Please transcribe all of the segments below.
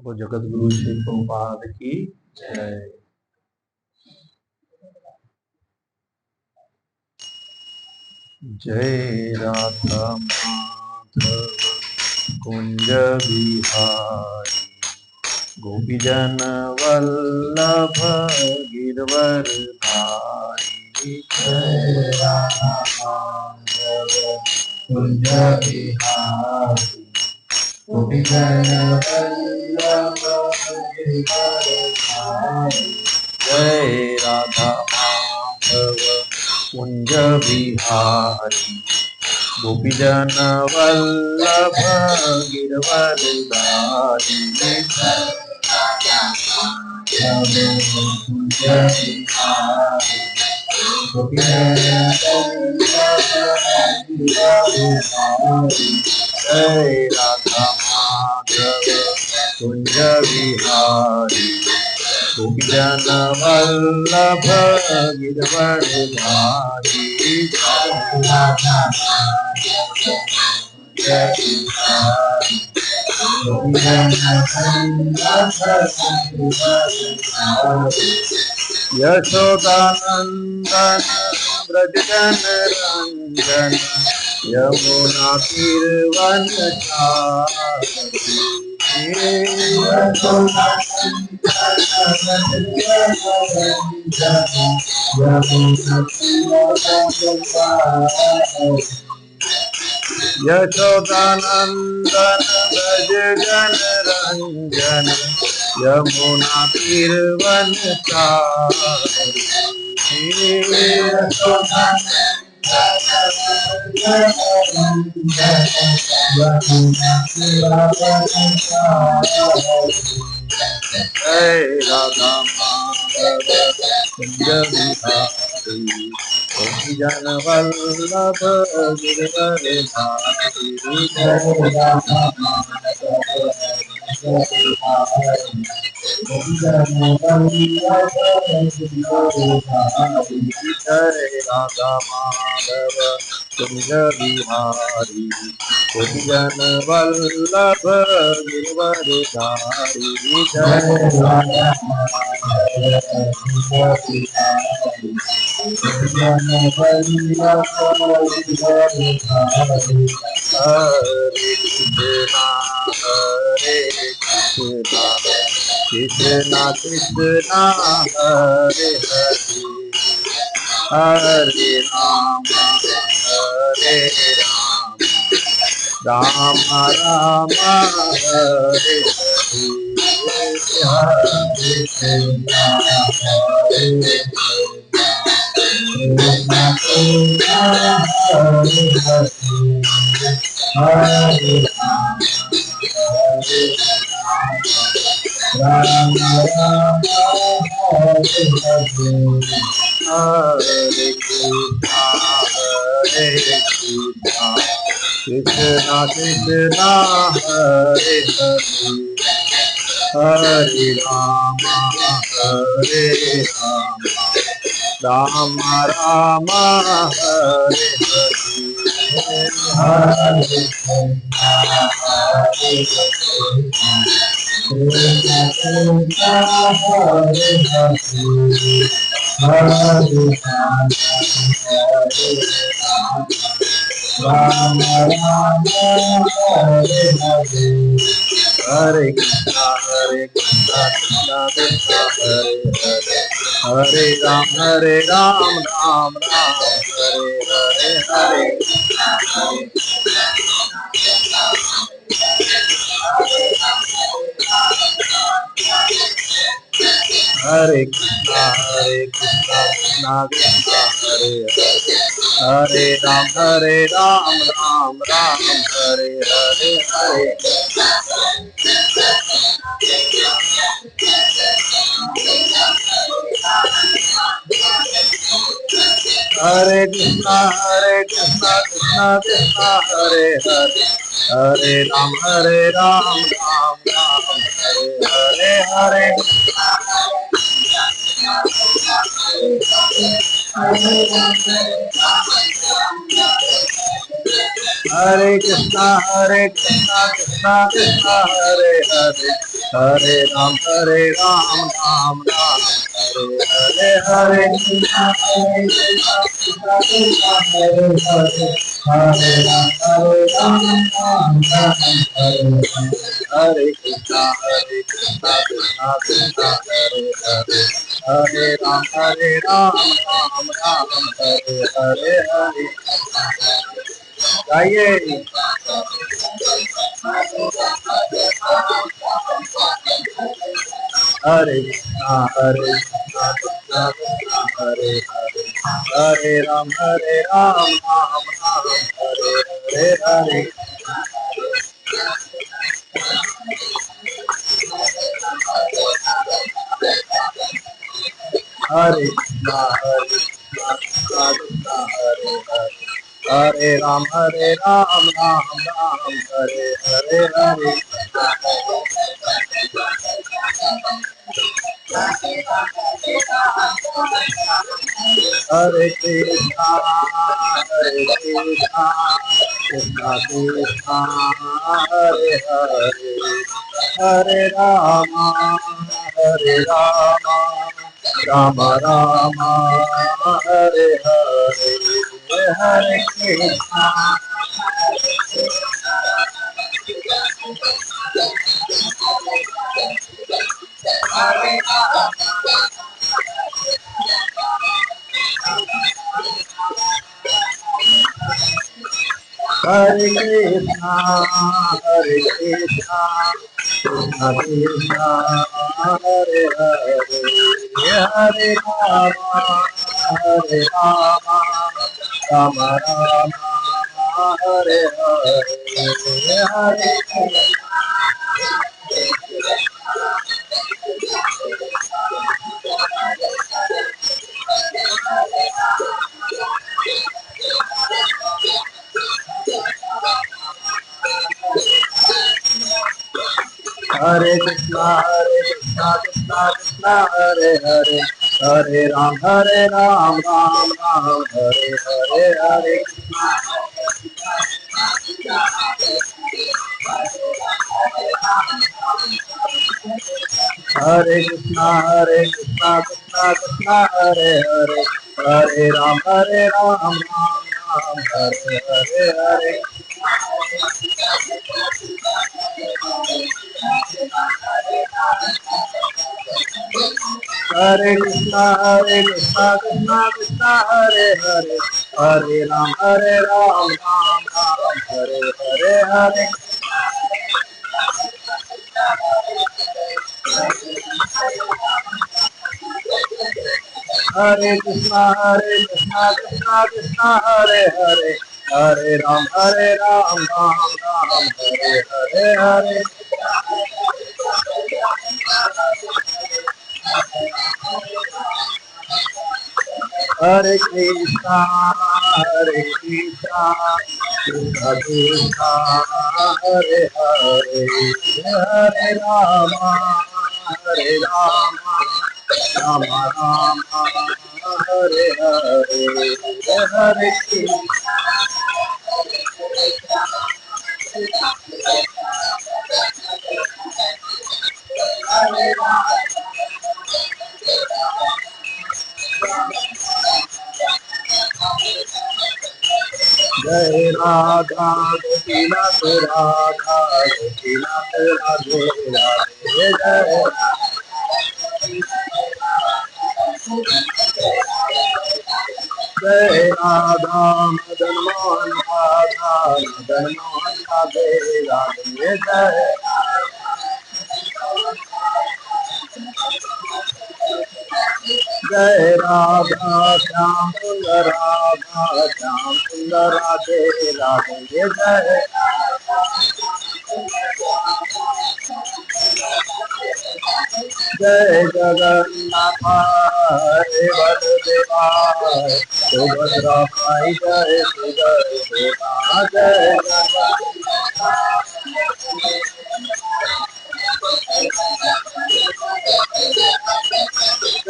वो जगत गुरु श्री प्रभुपाद की जय। जय राधा माधव कुंज बिहारी गोपीजन वल्लभ गिरवरधारी। जय राधा माधव कुंज बिहारी गोपीजन वल्लभ गिरवरधारी। जय राधा माधव कुंज बिहारी गोपीजन वल्लभ गिरवरधारी। कुंज बिहारी गोपीजन वल्लभ गिरवरधारी। जय राधा माधव कुंज बिहारी गोपीजन वल्लभ गिरवरधारी। यशोदानंदन ब्रज जन रंजन यमुना तीरवनचारी। यशोदानंदन ब्रज जन रंजन यमुना तीरवनचारी। जय राधा माधव कुंज बिहारी गोपीजन वल्लभ गिरवरधारी। जय राधा माधव गोपीजन वल्लभ गिरवरधारी। जय राधा माधव कुंज बिहारी गोपीजन वल्लभ गिरवरधारी। जय राधा माधव कुंज बिहारी गोपीजन वल्लभ गिरवरधारी। हरे कृष्णा कृष्णा कृष्णा हरे हरे हरे राम राम राम हरे हरे हरे कृष्णा हरे कृष्णा कृष्णा हरे हरे हरे राम राम हरे हरे हरे कृष्णा कृष्णा कृष्णा हरे हरे हरे राम राम राम हरे हरे हरे कृष्णा हरे Krishna Hare Hare Hare Ram Ram Hare Hare Hare Krishna Krishna Krishna Hare Hare Hare Ram Ram Ram Hare Hare Hare Hare Krishna Krishna Krishna Hare Hare Ram Ram Hare Hare Hare Hare Krishna Krishna Krishna Hare Hare Hare Ram Ram Hare Hare Hare Hare Krishna, Krishna Krishna, Hare Hare, Hare Ram, Ram Ram, Hare Hare, Krishna, Krishna, Krishna Hare Hare, Hare Ram, Ram Ram, Hare Hare, Hare Krishna, Krishna Krishna, Hare Hare, Hare Ram, Ram Ram, Hare Hare, Hare गाइए हरे Krishna Krishna Krishna Hare Hare Hare Ram Ram Ram Hare Hare Hare Hare Krishna Krishna Krishna Hare Hare Hare Ram Ram Ram Hare Hare Hare Hare Krishna, Hare Krishna, Krishna Krishna, Hare Hare, Hare Rama, Hare Rama, Rama Rama, Hare Hare, Hare Krishna. Hare Krishna, Hare Krishna, Krishna Krishna, Hare Hare, Hare Rama, Hare Rama, Rama Rama, Hare Hare, Hare Hare Krishna, Krishna Krishna, Hare Hare, Hare Ram, Ram Ram, Hare Hare, Hare Hare Krishna, Krishna Krishna, Hare Hare, Hare Ram, Ram Ram, Hare Hare, Hare Hare Krishna, Krishna Krishna, Hare Hare, Hare Ram, Ram Ram, Hare Hare, Hare Hare Krishna, Krishna Krishna, Hare Hare, Hare Ram, Ram Ram, Hare Hare, Hare Hare Krishna, Krishna Krishna, Hare Hare, Hare Rama, Rama Rama, Hare Hare, Hare Krishna. Jai Radha Gopinath Radha Gopinath Radhe Radhe Jai Jai Radha Madan Mohan Radha Madan Mohan Radhe Radhe Jai Jai Radha Shyam Sundar Radha Shyam Sundar Radhe Radhe Jai Jai Jagannath Hare Vasudeva Subhadra Mai Jai Sudharshena Jai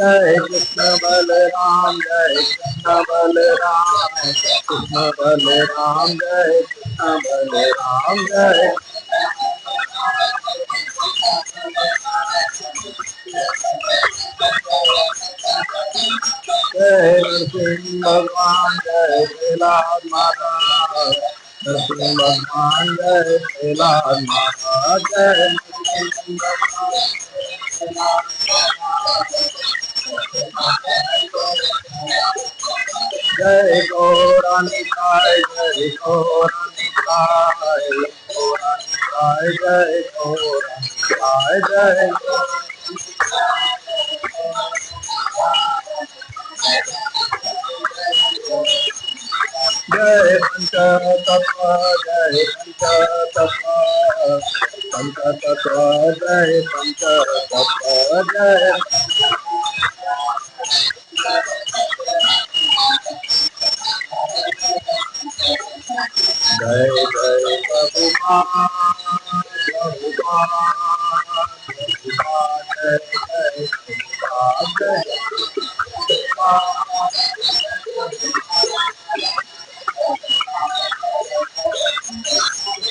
जय कृष्ण बलराम जय कृष्ण बलराम कृष्ण बलराम जय कृष्ण बलराम जय जय नरसिंह भगवान जय कैलाश माता नरसिंह भगवान जय कैलाश माता जय नरसिंह जय गौरानिताय जय गौरानिताय गौरानिताय जय गौरानिताय जय जय पंच तत्व जय पंच तत्व पंच तत्व जय पंच तत्व जय जय जय प्रभुपाद प्रभुपाद प्रभुपाद जय जय प्रभुपाद जय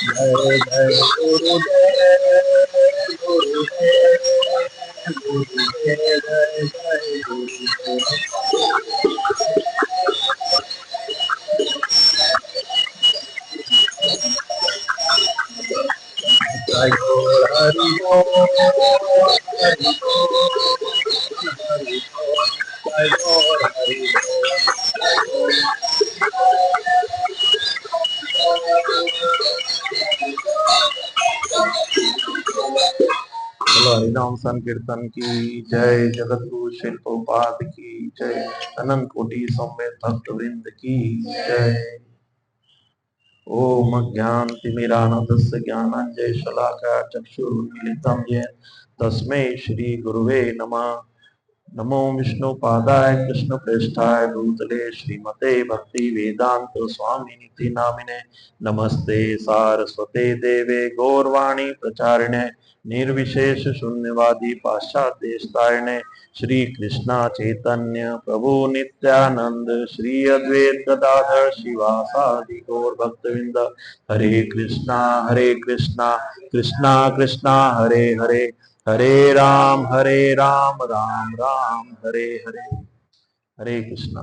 जय जय गुरुदेव गुरुदेव गुरुदेव जय जय गुरुदेव जय गौर हरि बोल हरि बोल हरि बोल जय गौर हरि बोल बोलो हरिनाम संकीर्तन की जय। जगत गुरु श्री प्रभुपाद की जय। अनंत कोटि समेत भक्त वृंद की जय। ओम ज्ञानतिमिरान्धस्य ज्ञानाञ्जय शलाकया चक्षुरुन्मीलितं येन तस्मै श्री गुरुवे नमः। नमो विष्णुपादाय कृष्णप्रेष्ठाय भूतले श्रीमते भक्ति वेदांत स्वामिनिति नामिने नमस्ते सारस्वते देवे गौरवाणी प्रचारिणे निर्विशेष शून्यवादी पाश्चात्य देशतारिणे श्री कृष्णा चैतन्य प्रभु नित्यानंद श्री अद्वैत गदाधर शिवासादि गौर भक्तविंद हरे कृष्णा कृष्णा कृष्णा हरे हरे हरे राम राम राम हरे हरे। हरे कृष्णा।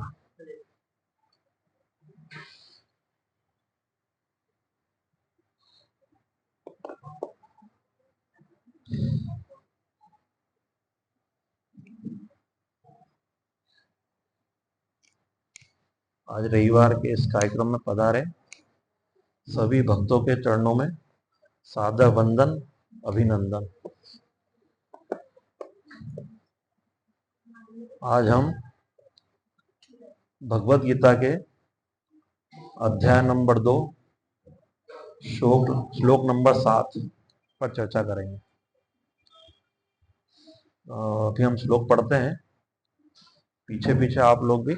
आज रविवार के इस कार्यक्रम में पधारे सभी भक्तों के चरणों में सादर वंदन अभिनंदन। आज हम भगवत गीता के अध्याय नंबर 2 श्लोक नंबर 7 पर चर्चा करेंगे। अभी हम श्लोक पढ़ते हैं, पीछे पीछे आप लोग भी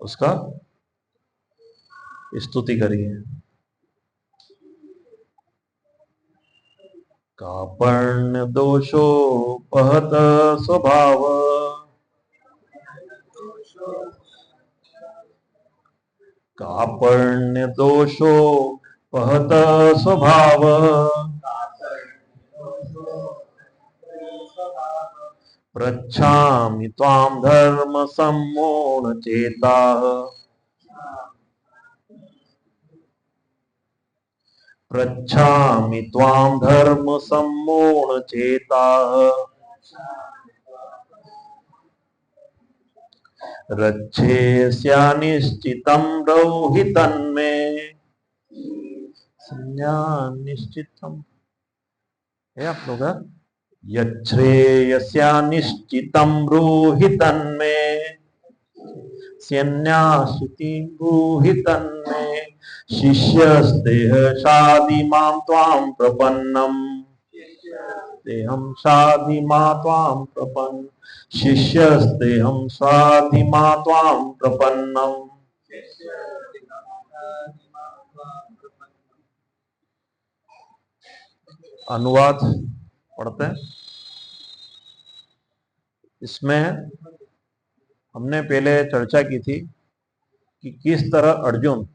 उसका स्तुति करिए। कापर्ण दोषोपहत स्वभाव कापर्ण दोषोपहत स्वभाव पृच्छामि त्वां धर्म सम्मोहन चेताः पृच्छामि त्वां धर्म सम्मोहन चेताः रक्षेस्यानिश्चितं ब्रूहि तन्मे संज्ञानिश्चितम् है आप लोग। यच्छ्रेयस्यानिश्चितं ब्रूहि तन्मे स्यन्याश्चितिं ब्रूहि तन्मे शिष्यस्तेह शाधि मां त्वां प्रपन्नम् तेहं शाधि मां त्वां प्रपन्न शिष्यस्तेहं शाधि मां त्वां प्रपन्नम्। अनुवाद पढ़ते हैं। इसमें हमने पहले चर्चा की थी कि किस तरह अर्जुन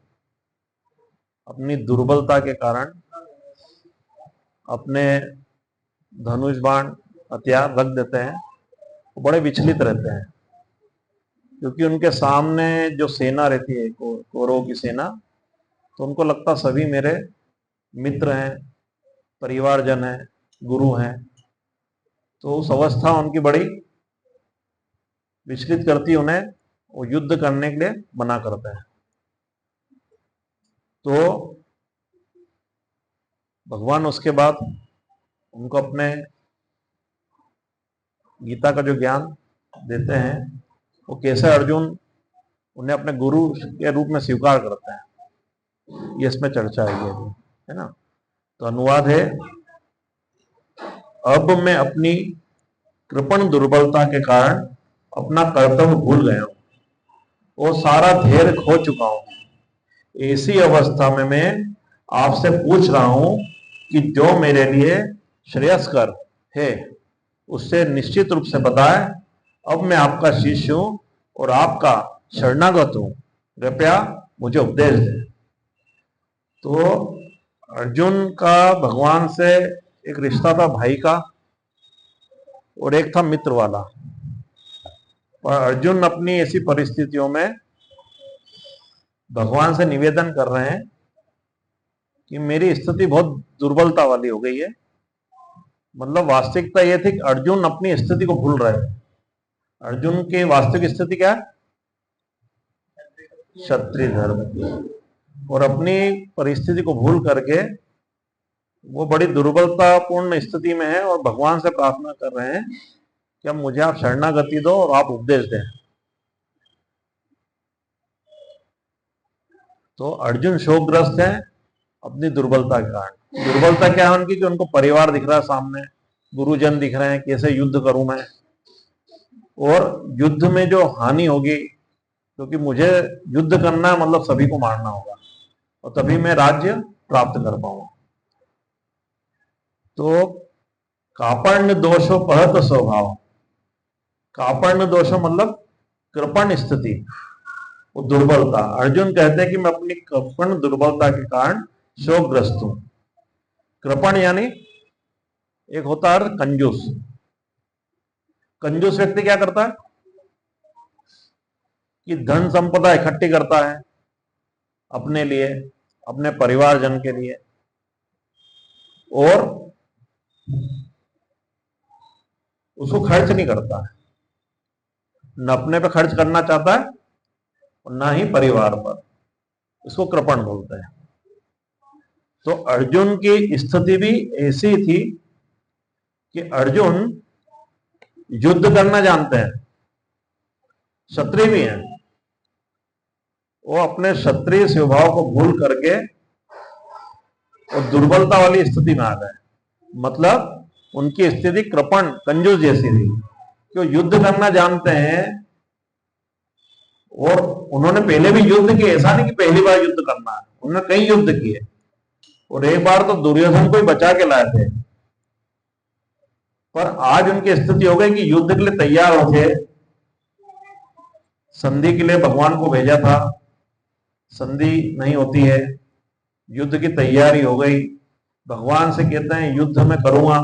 अपनी दुर्बलता के कारण अपने धनुष बाण हथियार रख देते हैं, वो बड़े विचलित रहते हैं, क्योंकि उनके सामने जो सेना रहती है कौरवों की सेना, तो उनको लगता सभी मेरे मित्र हैं, परिवारजन हैं, गुरु हैं। तो उस अवस्था उनकी बड़ी विचलित करती, उन्हें वो युद्ध करने के लिए मना करते हैं। तो भगवान उसके बाद उनको अपने गीता का जो ज्ञान देते हैं, वो कैसे अर्जुन उन्हें अपने गुरु के रूप में स्वीकार करते हैं, ये इसमें चर्चा है ना। तो अनुवाद है, अब मैं अपनी कृपण दुर्बलता के कारण अपना कर्तव्य भूल गया हूं, वो सारा धैर्य खो चुका हूं। ऐसी अवस्था में मैं आपसे पूछ रहा हूं कि जो मेरे लिए श्रेयस्कर है उससे निश्चित रूप से बताएं। अब मैं आपका शिष्य हूं और आपका शरणागत हूं, कृपया मुझे उपदेश दें। तो अर्जुन का भगवान से एक रिश्ता था भाई का, और एक था मित्र वाला। और अर्जुन अपनी ऐसी परिस्थितियों में भगवान से निवेदन कर रहे हैं कि मेरी स्थिति बहुत दुर्बलता वाली हो गई है। मतलब वास्तविकता यह थी कि अर्जुन अपनी स्थिति को भूल रहे थे। अर्जुन की वास्तविक स्थिति क्या है? क्षत्रिय धर्म की। और अपनी परिस्थिति को भूल करके वो बड़ी दुर्बलतापूर्ण स्थिति में है और भगवान से प्रार्थना कर रहे हैं कि अब मुझे आप शरणागति दो और आप उपदेश दें। तो अर्जुन शोकग्रस्त है अपनी दुर्बलता के कारण। दुर्बलता क्या है उनकी कि उनको परिवार दिख रहा है सामने, गुरुजन दिख रहे हैं, कैसे युद्ध करूं मैं, और युद्ध में जो हानि होगी, क्योंकि मुझे युद्ध करना मतलब सभी को मारना होगा और तभी मैं राज्य प्राप्त कर पाऊंगा। तो कापर्ण दोषो पहत स्वभाव, कापर्ण दोषो मतलब कृपण स्थिति, वो दुर्बलता। अर्जुन कहते हैं कि मैं अपनी कृपण दुर्बलता के कारण शोकग्रस्त हूं। कृपण यानी एक होता है कंजूस। कंजूस व्यक्ति क्या करता है कि धन संपदा इकट्ठी करता है अपने लिए, अपने परिवारजन के लिए, और उसको खर्च नहीं करता है, न अपने पे खर्च करना चाहता है और ना ही परिवार पर। इसको कृपण बोलते हैं। तो अर्जुन की स्थिति भी ऐसी थी कि अर्जुन युद्ध करना जानते हैं, क्षत्रिय भी हैं, वो अपने क्षत्रिय स्वभाव को भूल करके और दुर्बलता वाली स्थिति में आ गए। मतलब उनकी स्थिति कृपण कंजूस जैसी थी कि वो युद्ध करना जानते हैं और उन्होंने पहले भी युद्ध किए। ऐसा नहीं कि पहली बार युद्ध करना है, उन्होंने कई युद्ध किए और एक बार तो दुर्योधन को ही बचा के लाए थे। पर आज उनकी स्थिति हो गई कि युद्ध के लिए तैयार हो गए। संधि के लिए भगवान को भेजा था, संधि नहीं होती है, युद्ध की तैयारी हो गई। भगवान से कहते हैं युद्ध में करूंगा,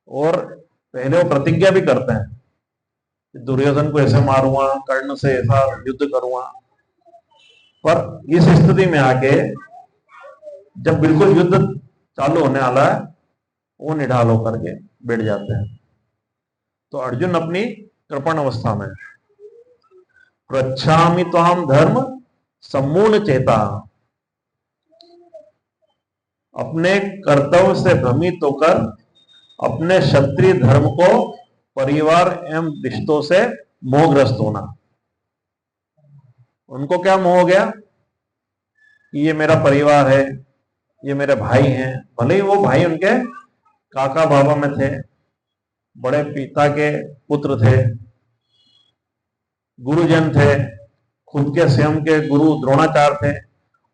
और पहले वो प्रतिज्ञा भी करते हैं कि दुर्योधन को ऐसे मारूंगा, कर्ण से ऐसा युद्ध करूंगा। पर इस स्थिति में आके जब बिल्कुल युद्ध चालू होने वाला है, वो निढाल होकर के बैठ जाते हैं। तो अर्जुन अपनी कृपण अवस्था में, पृच्छामि त्वाम धर्म सम्मूढ़ चेता, अपने कर्तव्य से भ्रमित होकर अपने क्षत्रिय धर्म को, परिवार एवं रिश्तों से मोहग्रस्त होना। उनको क्या मोह हो गया कि ये मेरा परिवार है, ये मेरे भाई हैं। भले ही वो भाई उनके काका बाबा में थे, बड़े पिता के पुत्र थे, गुरुजन थे, खुद के स्वयं के गुरु द्रोणाचार्य थे,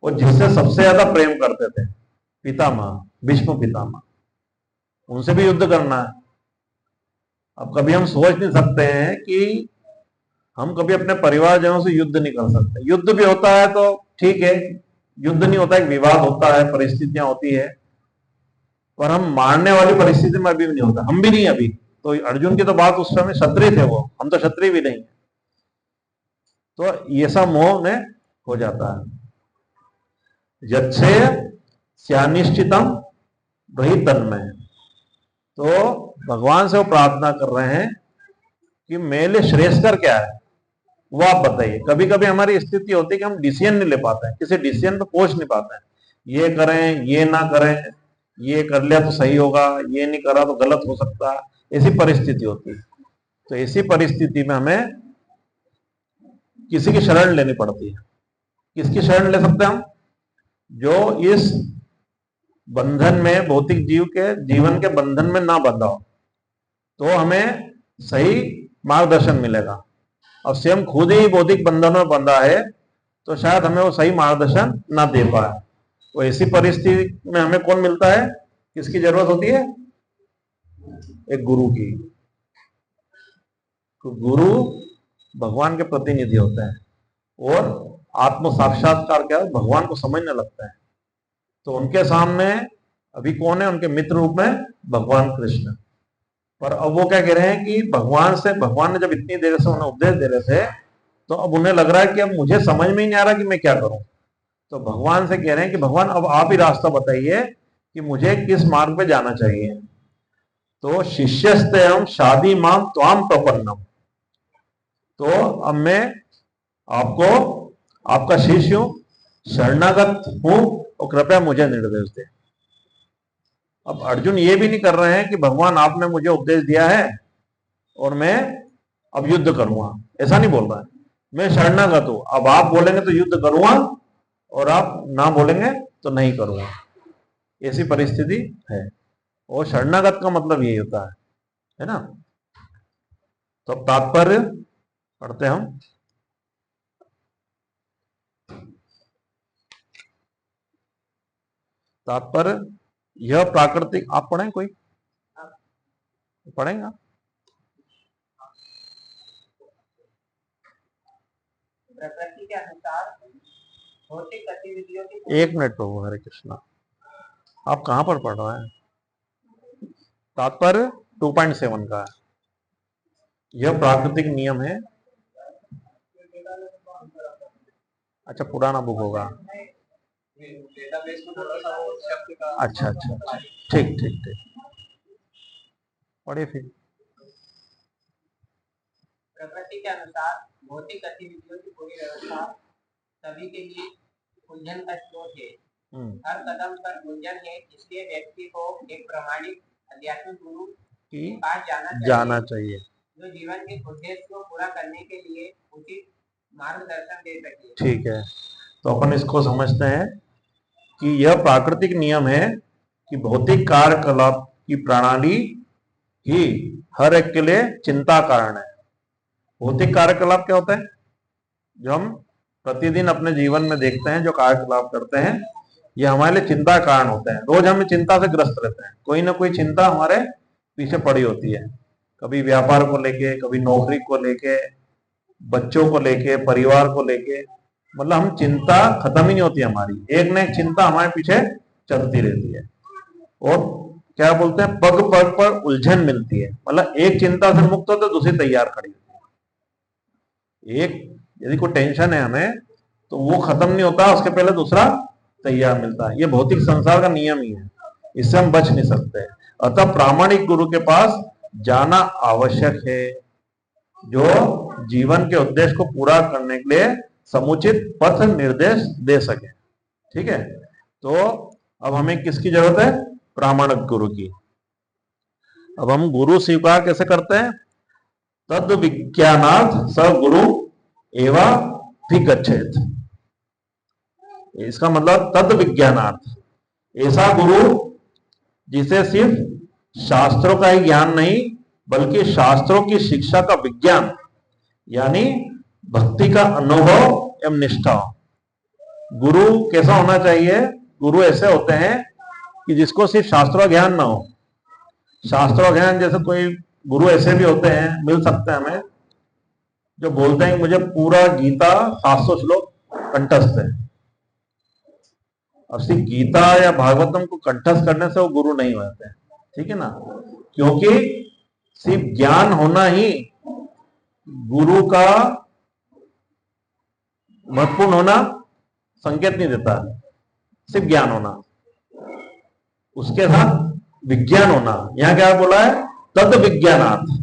और जिससे सबसे ज्यादा प्रेम करते थे पितामह, भीष्म पितामह, उनसे भी युद्ध करना है। अब कभी हम सोच नहीं सकते हैं कि हम कभी अपने परिवारजनों से युद्ध नहीं कर सकते। युद्ध भी होता है तो ठीक है, युद्ध नहीं होता, एक विवाद होता है, परिस्थितियां होती है, पर हम मारने वाली परिस्थिति में अभी भी नहीं होता, हम भी नहीं अभी। तो अर्जुन की तो बात, उस समय क्षत्रिय थे वो, हम तो क्षत्रिय भी नहीं है। तो ये सब मोह में हो जाता है। यच्छेय स्यानिश्चितम वही तन्मय। तो भगवान से वो प्रार्थना कर रहे हैं कि मेरे लिए श्रेष्ठकर क्या है वो आप बताइए। कभी कभी हमारी स्थिति होती है कि हम डिसीजन नहीं ले पाते हैं, किसी डिसीजन पे पहुंच नहीं पाते हैं, ये करें ये ना करें, ये कर लिया तो सही होगा, ये नहीं करा तो गलत हो सकता है, ऐसी परिस्थिति होती है। तो ऐसी परिस्थिति में हमें किसी की शरण लेनी पड़ती है। किसकी शरण ले सकते हैं हम? जो इस बंधन में, भौतिक जीव के जीवन के बंधन में ना बंधा हो, तो हमें सही मार्गदर्शन मिलेगा। अब स्वयं खुद ही बौद्धिक बंधनों में बंधा है तो शायद हमें वो सही मार्गदर्शन ना दे पाए। तो ऐसी परिस्थिति में हमें कौन मिलता है, किसकी जरूरत होती है? एक गुरु की। तो गुरु भगवान के प्रतिनिधि होते हैं और आत्म साक्षात्कार क्या है, भगवान को समझने लगता है। तो उनके सामने अभी कौन है? उनके मित्र रूप में भगवान कृष्ण। पर अब वो क्या कह रहे हैं कि भगवान ने जब इतनी देर से उन्हें उपदेश दे रहे थे, तो अब उन्हें लग रहा है कि अब मुझे समझ में ही नहीं आ रहा कि मैं क्या करूं। तो भगवान से कह रहे हैं कि भगवान अब आप ही रास्ता बताइए कि मुझे किस मार्ग पे जाना चाहिए। तो शिष्यस्तेयम शादी माम त्वाम प्रपन्नम। तो अब मैं आपको, आपका शिष्य हूं, शरणागत हूं, और कृपया मुझे निर्देश दे। अब अर्जुन ये भी नहीं कर रहे हैं कि भगवान आपने मुझे उपदेश दिया है और मैं अब युद्ध करूंगा, ऐसा नहीं बोल रहा है। मैं शरणागत हूं, अब आप बोलेंगे तो युद्ध करूंगा और आप ना बोलेंगे तो नहीं करूंगा, ऐसी परिस्थिति है। और शरणागत का मतलब यही होता है ना। तो अब तात्पर्य पढ़ते हैं हम। तात्पर्य यह प्राकृतिक, आप पढ़ें, कोई पढ़ेगा? प्रकृति के अनुसार भौतिक गतिविधियों की। एक मिनट प्रभु, हरे कृष्णा, आप कहां पर पढ़ रहे हैं? तात्पर्य 2.7 का है। यह प्राकृतिक नियम है। अच्छा, पुराना बुक होगा। अच्छा अच्छा, ठीक ठीक ठीक, पढ़िए फिर। प्रकृति के अनुसार भौतिक गतिविधियों की पूरी व्यवस्था सभी के लिए उलझन का स्रोत है। हर कदम पर उलझन है, इसलिए व्यक्ति को एक प्रामाणिक आध्यात्मिक गुरु के पास जाना चाहिए जो जीवन के उद्देश्य को पूरा करने के लिए उचित मार्गदर्शन दे सके। ठीक है, तो अपन इसको समझते हैं कि यह प्राकृतिक नियम है कि भौतिक कार्यकलाप की प्रणाली ही हर एक के लिए चिंता कारण है। भौतिक कार्यकलाप क्या होता है? जो हम प्रतिदिन अपने जीवन में देखते हैं, जो कार्यकलाप करते हैं, ये हमारे लिए चिंता कारण होते हैं। रोज हम चिंता से ग्रस्त रहते हैं, कोई ना कोई चिंता हमारे पीछे पड़ी होती है। कभी व्यापार को लेके, कभी नौकरी को लेके, बच्चों को लेके, परिवार को लेके, मतलब हम चिंता खत्म ही नहीं होती हमारी, एक न एक चिंता हमारे पीछे चलती रहती है। और क्या बोलते हैं, पग पग पर उलझन मिलती है, मतलब एक चिंता से मुक्त होते दूसरी तैयार खड़ी होती है। एक यदि कोई टेंशन है हमें, तो वो खत्म नहीं होता, उसके पहले दूसरा तैयार मिलता है। ये भौतिक संसार का नियम ही है, इससे हम बच नहीं सकते। अतः प्रामाणिक गुरु के पास जाना आवश्यक है, जो जीवन के उद्देश्य को पूरा करने के लिए समुचित पथ निर्देश दे सके। ठीक है, तो अब हमें किसकी जरूरत है? प्रामाणिक गुरु की। अब हम गुरु स्वीकार कैसे करते हैं? तद विज्ञानार्थ स गुरु एवं विगच्छेत। इसका मतलब तद विज्ञानार्थ, ऐसा गुरु जिसे सिर्फ शास्त्रों का ही ज्ञान नहीं, बल्कि शास्त्रों की शिक्षा का विज्ञान, यानी भक्ति का अनुभव एवं निष्ठा। गुरु कैसा होना चाहिए? गुरु ऐसे होते हैं कि जिसको सिर्फ शास्त्रों ज्ञान ना हो। शास्त्रों ज्ञान जैसे कोई गुरु ऐसे भी होते हैं, मिल सकते हैं हमें, जो बोलते हैं कि मुझे पूरा गीता 700 श्लोक कंठस्थ है। अब सिर्फ गीता या भागवतम को कंठस्थ करने से वो गुरु नहीं होते, ठीक है ना, क्योंकि सिर्फ ज्ञान होना ही गुरु का महत्वपूर्ण होना संकेत नहीं देता। सिर्फ ज्ञान होना, उसके साथ विज्ञान होना, यहां क्या बोला है, तद विज्ञानार्थ।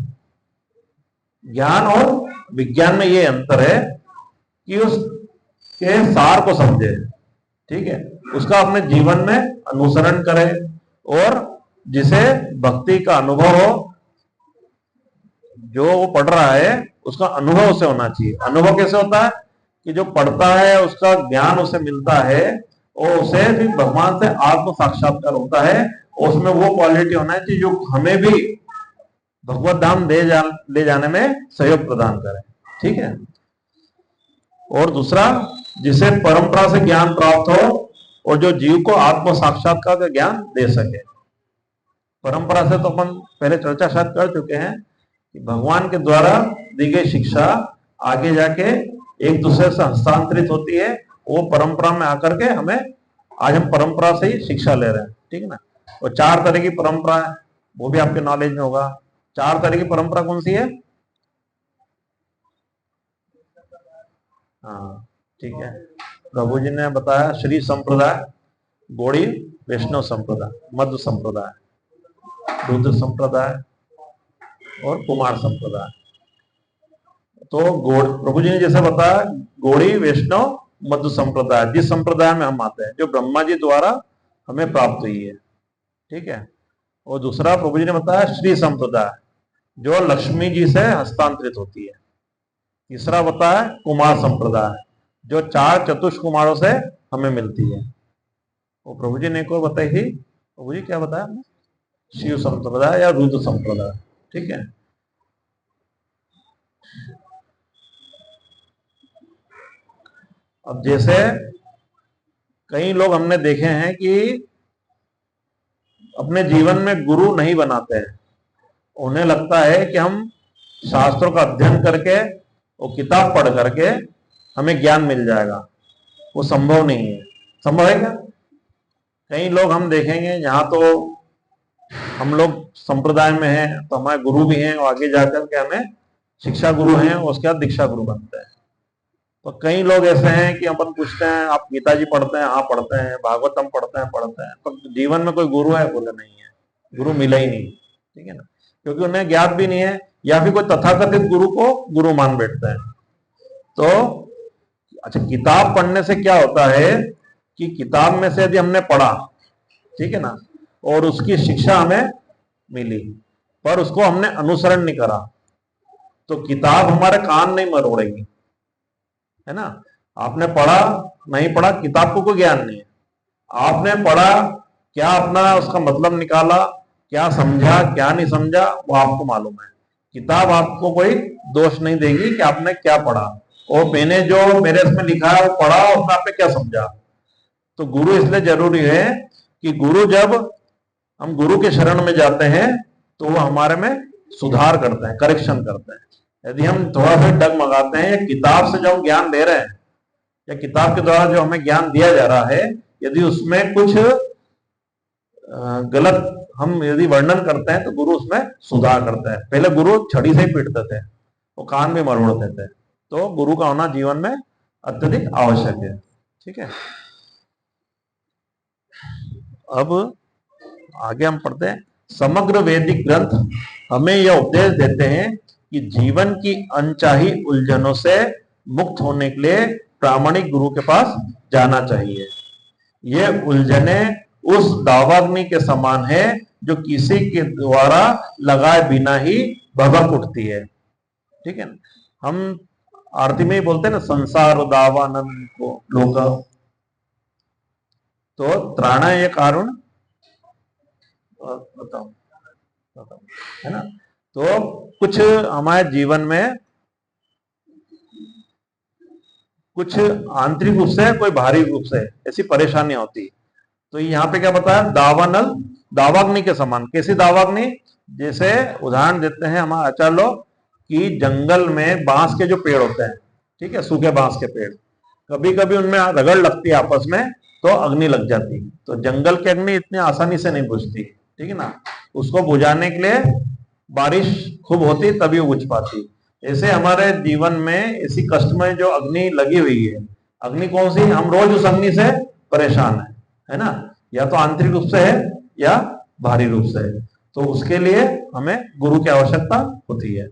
ज्ञान और विज्ञान में ये अंतर है कि उसके सार को समझे, ठीक है, उसका अपने जीवन में अनुसरण करे और जिसे भक्ति का अनुभव हो, जो वो पढ़ रहा है उसका अनुभव उसे होना चाहिए। अनुभव कैसे होता है कि जो पढ़ता है उसका ज्ञान उसे मिलता है और उसे भी भगवान से आत्म साक्षात्कार होता है, और उसमें वो क्वालिटी होना चाहिए जो हमें भी भगवत धाम ले जाने में सहयोग प्रदान करे, ठीक है। और दूसरा, जिसे परंपरा से ज्ञान प्राप्त हो और जो जीव को आत्म साक्षात्कार का ज्ञान दे सके। परंपरा से तो अपन पहले चर्चा शायद कर चुके हैं कि भगवान के द्वारा दी गई शिक्षा आगे जाके एक दूसरे से हस्तांतरित होती है, वो परंपरा में आकर के हमें, आज हम परंपरा से ही शिक्षा ले रहे हैं, ठीक है ना। और 4 तरह की परंपरा है, वो भी आपके नॉलेज में होगा। 4 तरह की परंपरा कौन सी है? हाँ, ठीक है, प्रभु जी ने बताया, श्री संप्रदाय, गौड़ी वैष्णव संप्रदाय, मध्य संप्रदाय, रुद्र संप्रदाय और कुमार संप्रदाय। तो प्रभु जी ने जैसे बताया, गौड़ी वैष्णव मध्य संप्रदाय, जिस संप्रदाय में हम आते हैं, जो ब्रह्मा जी द्वारा हमें प्राप्त हुई है, ठीक है। और दूसरा प्रभु जी ने बताया श्री संप्रदाय, जो लक्ष्मी जी से हस्तांतरित होती है। तीसरा बताया कुमार संप्रदाय, जो 4 चतुष्क कुमारों से हमें मिलती है। वो प्रभु जी ने एक और बताई थी, प्रभु जी क्या बताया, शिव संप्रदाय या रुद्र संप्रदाय, ठीक है। अब जैसे कई लोग हमने देखे हैं कि अपने जीवन में गुरु नहीं बनाते हैं, उन्हें लगता है कि हम शास्त्रों का अध्ययन करके और किताब पढ़ करके हमें ज्ञान मिल जाएगा। वो संभव नहीं है। संभव है क्या? कई लोग हम देखेंगे, यहाँ तो हम लोग संप्रदाय में हैं तो हमारे गुरु भी हैं, और आगे जाकर के हमें शिक्षा गुरु हैं और उसके बाद दीक्षा गुरु बनते हैं। तो कई लोग ऐसे हैं कि अपन पूछते हैं, आप गीता जी पढ़ते हैं? हाँ पढ़ते हैं। भागवतम पढ़ते हैं? पढ़ते हैं। तो जीवन में कोई गुरु है? बोले नहीं है, गुरु मिला ही नहीं, ठीक है ना, क्योंकि उन्हें ज्ञात भी नहीं है, या फिर कोई तथाकथित गुरु को गुरु मान बैठते हैं। तो अच्छा, किताब पढ़ने से क्या होता है कि किताब में से यदि हमने पढ़ा, ठीक है ना, और उसकी शिक्षा हमें मिली, पर उसको हमने अनुसरण नहीं करा, तो किताब हमारे कान नहीं मरोड़ेगी, है ना। आपने पढ़ा नहीं पढ़ा, किताब को कोई ज्ञान नहीं है। आपने पढ़ा, क्या अपना उसका मतलब निकाला, क्या समझा क्या नहीं समझा, वो आपको मालूम है। किताब आपको कोई दोष नहीं देगी कि आपने क्या पढ़ा, और मैंने जो मेरे इसमें लिखा है वो पढ़ा और आपने क्या समझा। तो गुरु इसलिए जरूरी है कि गुरु, जब हम गुरु के शरण में जाते हैं तो वो हमारे में सुधार करते हैं, करेक्शन करते हैं। यदि हम थोड़ा सा डगमगाते हैं, या किताब से जो हम ज्ञान ले रहे हैं, या किताब के द्वारा जो हमें ज्ञान दिया जा रहा है, यदि उसमें कुछ गलत हम यदि वर्णन करते हैं, तो गुरु उसमें सुधार करते हैं। पहले गुरु छड़ी से ही पीटते थे, वो कान भी मरोड़ते थे। तो गुरु का होना जीवन में अत्यधिक आवश्यक है, ठीक है। अब आगे हम पढ़ते हैं। समग्र वैदिक ग्रंथ हमें यह उपदेश देते हैं कि जीवन की अनचाही उलझनों से मुक्त होने के लिए प्रामाणिक गुरु के पास जाना चाहिए। ये उलझने उस दावाग्नि के समान है जो किसी के द्वारा लगाए बिना ही भभक उठती है, ठीक है ना। हम आरती में ही बोलते हैं ना, संसार दावानंद को लोग, तो त्राणाय कारुण, बताओ है ना। तो कुछ हमारे जीवन में कुछ आंतरिक रूप से, कोई बाहरी रूप से ऐसी परेशानियां होती, तो यहाँ पे क्या बताया, दावानल, दावाग्नि के समान। कैसी दावाग्नि? जैसे उदाहरण देते हैं हमारे आचार्य लोग कि जंगल में बांस के जो पेड़ होते हैं, ठीक है, सूखे बांस के पेड़, कभी कभी उनमें रगड़ लगती है आपस में तो अग्नि लग जाती है। तो जंगल की अग्नि इतनी आसानी से नहीं बुझती, ठीक है ना। उसको बुझाने के लिए बारिश खूब होती तभी वो बुझ पाती। ऐसे हमारे जीवन में ऐसी कष्टमय जो अग्नि लगी हुई है, अग्नि कौन सी, हम रोज उस अग्नि से परेशान है ना, या तो आंतरिक रूप से है या बाहरी रूप से है। तो उसके लिए हमें गुरु की आवश्यकता होती है।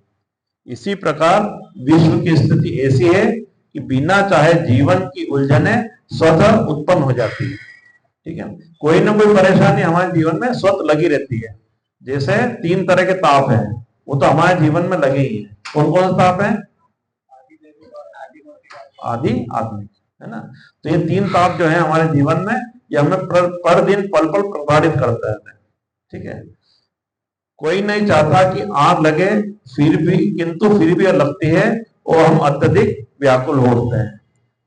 इसी प्रकार विश्व की स्थिति ऐसी है कि बिना चाहे जीवन की उलझने स्वतः उत्पन्न हो जाती है, ठीक है। कोई ना कोई परेशानी हमारे जीवन में स्वतः लगी रहती है। जैसे 3 तरह के ताप हैं, वो तो हमारे जीवन में लगे ही है। कौन कौन से ताप है? आदि, आत्मिक, है ना। तो ये 3 ताप जो है हमारे जीवन में, ये हमें पर दिन पल पल प्रभावित करता है, ठीक है। कोई नहीं चाहता कि आग लगे, किंतु फिर भी लगती है और हम अत्यधिक व्याकुल होते हैं।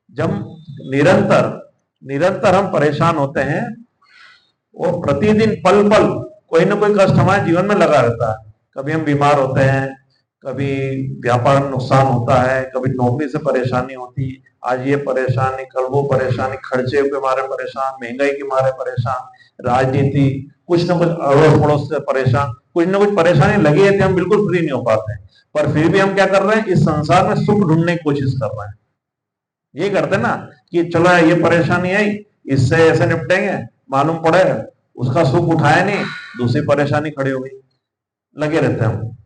जब निरंतर निरंतर हम परेशान होते हैं और प्रतिदिन पल पल कोई ना कोई कष्ट हमारे जीवन में लगा रहता है। कभी हम बीमार होते हैं, कभी व्यापार में नुकसान होता है, कभी नौकरी से परेशानी होती है, आज ये परेशानी, कल वो परेशानी, खर्चे के मारे परेशान, महंगाई के मारे परेशान, राजनीति, कुछ ना कुछ अड़ोस पड़ोस से परेशान, कुछ ना कुछ परेशानी लगी रहती है, हम बिल्कुल फ्री नहीं हो पाते हैं। पर फिर भी हम क्या कर रहे हैं, इस संसार में सुख ढूंढने की कोशिश कर रहे हैं। ये करते ना कि चलो ये परेशानी आई, इससे ऐसे निपटेंगे, मालूम पड़े उसका सुख उठाया नहीं, दूसरी परेशानी खड़ी हो गई, लगे रहते हैं।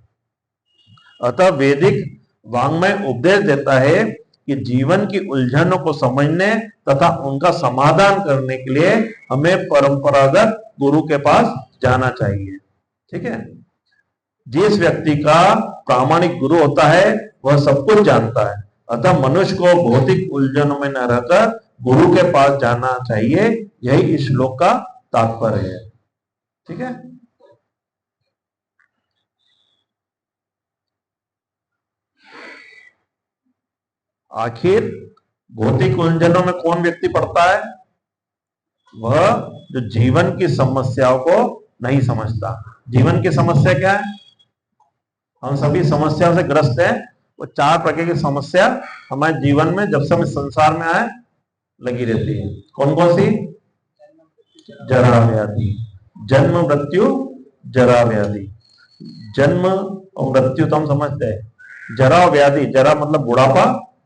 अतः वैदिक वांग्मय उपदेश देता है कि जीवन की उलझनों को समझने तथा उनका समाधान करने के लिए हमें परंपरागत गुरु के पास जाना चाहिए, ठीक है। जिस व्यक्ति का प्रामाणिक गुरु होता है वह सब कुछ जानता है। अतः मनुष्य को भौतिक उलझनों में न रहकर गुरु के पास जाना चाहिए। यही इस श्लोक का तात्पर्य है, ठीक है। आखिर भौतिक उलझनों में कौन व्यक्ति पड़ता है? वह जो जीवन की समस्याओं को नहीं समझता। जीवन की समस्या क्या है? हम सभी समस्याओं से ग्रस्त हैं। वो 4 प्रकार की समस्या हमारे जीवन में जब से हम संसार में आए लगी रहती है। कौन कौन सी? जरा व्याधि, जन्म मृत्यु जरा व्याधि। जन्म और मृत्यु तो हम समझते हैं। जरा व्याधि, जरा मतलब बुढ़ापा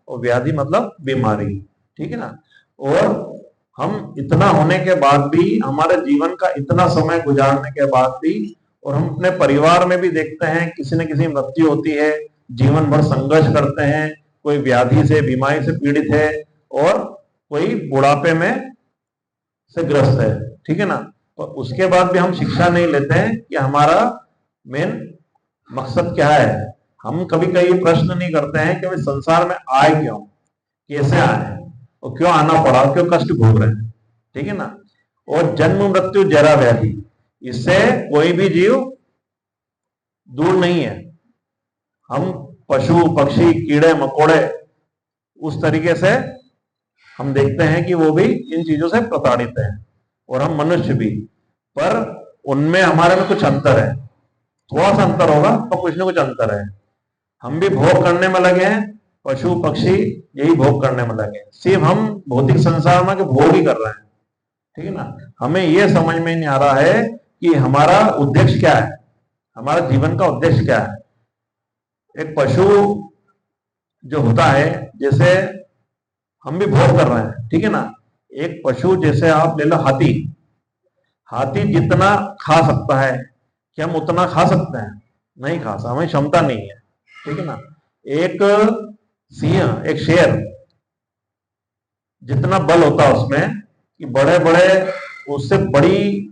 और व्याधि मतलब बीमारी, ठीक है ना। और हम इतना होने के बाद भी, हमारे जीवन का इतना समय गुजारने के बाद भी, और हम अपने परिवार में भी देखते हैं किसी न किसी मृत्यु होती है, जीवन भर संघर्ष करते हैं, कोई व्याधि से, बीमारी से पीड़ित है और कोई बुढ़ापे में से ग्रस्त है, ठीक है ना। तो उसके बाद भी हम शिक्षा नहीं लेते हैं कि हमारा मेन मकसद क्या है। हम कभी कभी प्रश्न नहीं करते हैं कि संसार में आए क्यों, कैसे आए और क्यों आना पड़ा, क्यों कष्ट भोग रहे हैं, ठीक है ना। और जन्म मृत्यु जरा व्याधि, इससे कोई भी जीव दूर नहीं है। हम पशु पक्षी कीड़े मकोड़े उस तरीके से हम देखते हैं कि वो भी इन चीजों से प्रताड़ित हैं, और हम मनुष्य भी, पर उनमें हमारे में कुछ अंतर है। थोड़ा सा अंतर होगा तो कुछ ना कुछ अंतर है। हम भी भोग करने में लगे हैं, पशु पक्षी यही भोग करने में लगे हैं। सिर्फ हम भौतिक संसार में भोग ही कर रहे हैं, ठीक है ना। हमें यह समझ में नहीं आ रहा है कि हमारा उद्देश्य क्या है, हमारा जीवन का उद्देश्य क्या है। एक पशु जो होता है, जैसे हम भी भोग कर रहे हैं, ठीक है ना। एक पशु जैसे आप ले लो हाथी, हाथी जितना खा सकता है, क्या हम उतना खा सकते हैं? नहीं खा सकते, हमें क्षमता नहीं है, ठीक है ना। एक सिंह, एक शेर, जितना बल होता है उसमें कि बड़े बड़े, उससे बड़ी